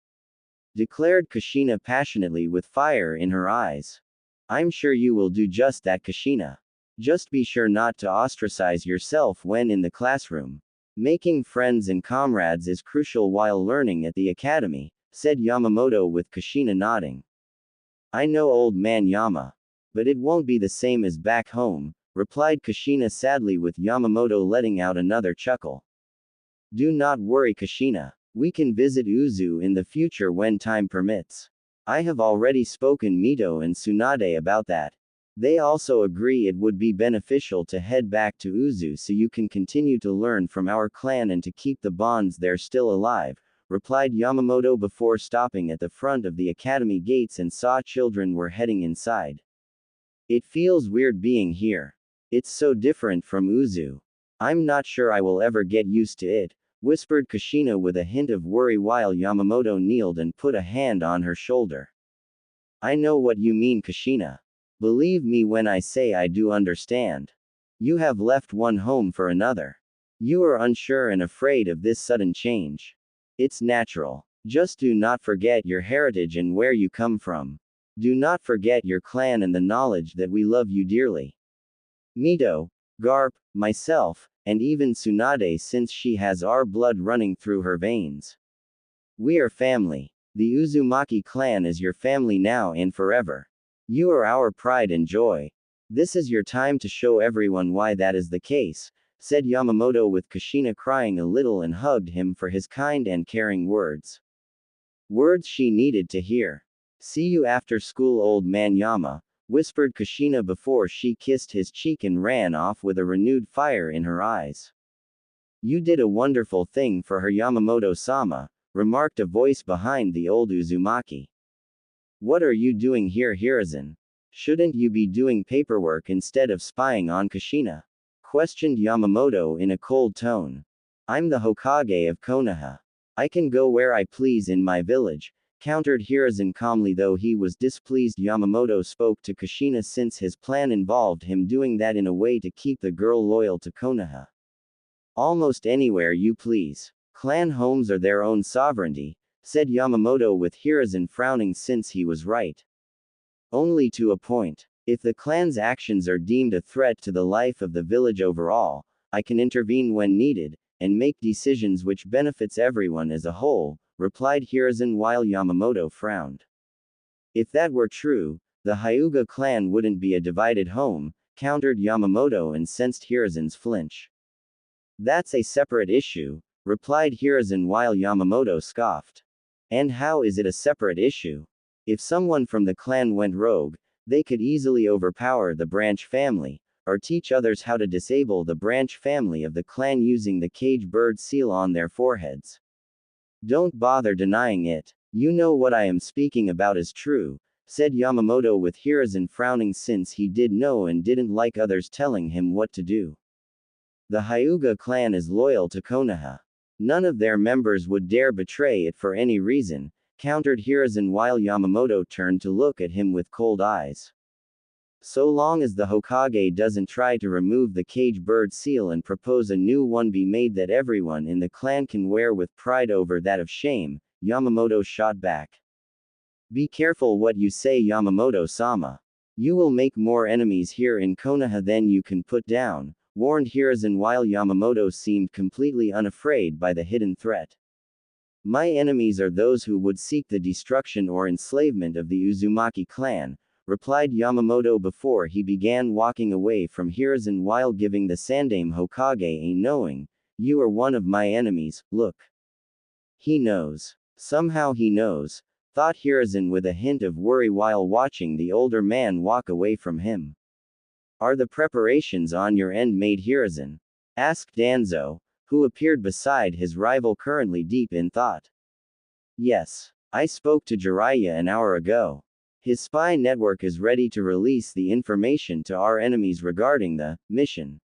Declared Kushina passionately with fire in her eyes. I'm sure you will do just that, Kushina. Just be sure not to ostracize yourself when in the classroom. Making friends and comrades is crucial while learning at the academy, said Yamamoto with Kushina nodding. I know, old man Yama. But it won't be the same as back home, replied Kushina sadly with Yamamoto letting out another chuckle. Do not worry, Kushina. We can visit Uzu in the future when time permits. I have already spoken Mito and Tsunade about that. They also agree it would be beneficial to head back to Uzu so you can continue to learn from our clan and to keep the bonds there still alive, replied Yamamoto before stopping at the front of the academy gates and saw children were heading inside. It feels weird being here. It's so different from Uzu. I'm not sure I will ever get used to it, whispered Kushina with a hint of worry while Yamamoto kneeled and put a hand on her shoulder. I know what you mean, Kushina. Believe me when I say I do understand. You have left one home for another. You are unsure and afraid of this sudden change. It's natural. Just do not forget your heritage and where you come from. Do not forget your clan and the knowledge that we love you dearly. Mito, Garp, myself, and even Tsunade, since she has our blood running through her veins. We are family. The Uzumaki clan is your family now and forever. You are our pride and joy. This is your time to show everyone why that is the case, said Yamamoto with Kushina crying a little and hugged him for his kind and caring words. Words she needed to hear. See you after school, old man Yama, whispered Kushina before she kissed his cheek and ran off with a renewed fire in her eyes. You did a wonderful thing for her, Yamamoto-sama, remarked a voice behind the old Uzumaki. What are you doing here, Hiruzen? Shouldn't you be doing paperwork instead of spying on Kushina? Questioned Yamamoto in a cold tone. I'm the Hokage of Konoha. I can go where I please in my village, countered Hiruzen calmly. Though he was displeased Yamamoto spoke to Kushina since his plan involved him doing that in a way to keep the girl loyal to Konoha. Almost anywhere you please. Clan homes are their own sovereignty, said Yamamoto with Hiruzen frowning since he was right. Only to a point. If the clan's actions are deemed a threat to the life of the village overall, I can intervene when needed, and make decisions which benefits everyone as a whole, replied Hiruzen while Yamamoto frowned. If that were true, the Hyuga clan wouldn't be a divided home, countered Yamamoto and sensed Hiruzen's flinch. That's a separate issue, replied Hiruzen while Yamamoto scoffed. And how is it a separate issue? If someone from the clan went rogue, they could easily overpower the branch family, or teach others how to disable the branch family of the clan using the cage bird seal on their foreheads. Don't bother denying it. You know what I am speaking about is true, said Yamamoto with Hiruzen frowning since he did know and didn't like others telling him what to do. The Hyuga clan is loyal to Konoha. None of their members would dare betray it for any reason, countered Hiruzen while Yamamoto turned to look at him with cold eyes. So long as the Hokage doesn't try to remove the cage bird seal and propose a new one be made that everyone in the clan can wear with pride over that of shame, Yamamoto shot back. Be careful what you say, Yamamoto-sama. You will make more enemies here in Konoha than you can put down, warned Hiruzen while Yamamoto seemed completely unafraid by the hidden threat. My enemies are those who would seek the destruction or enslavement of the Uzumaki clan, replied Yamamoto before he began walking away from Hiruzen while giving the Sandaime Hokage a knowing, you are one of my enemies, look. He knows. Somehow he knows, thought Hiruzen with a hint of worry while watching the older man walk away from him. Are the preparations on your end made, Hiruzen? Asked Danzo, who appeared beside his rival currently deep in thought. Yes. I spoke to Jiraiya an hour ago. His spy network is ready to release the information to our enemies regarding the mission.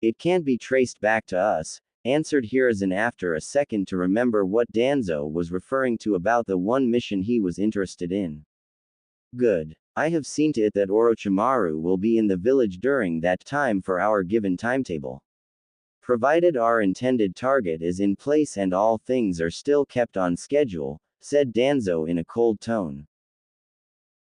It can't be traced back to us, answered Hiruzen after a second to remember what Danzo was referring to about the one mission he was interested in. Good. I have seen to it that Orochimaru will be in the village during that time for our given timetable. Provided our intended target is in place and all things are still kept on schedule, said Danzo in a cold tone.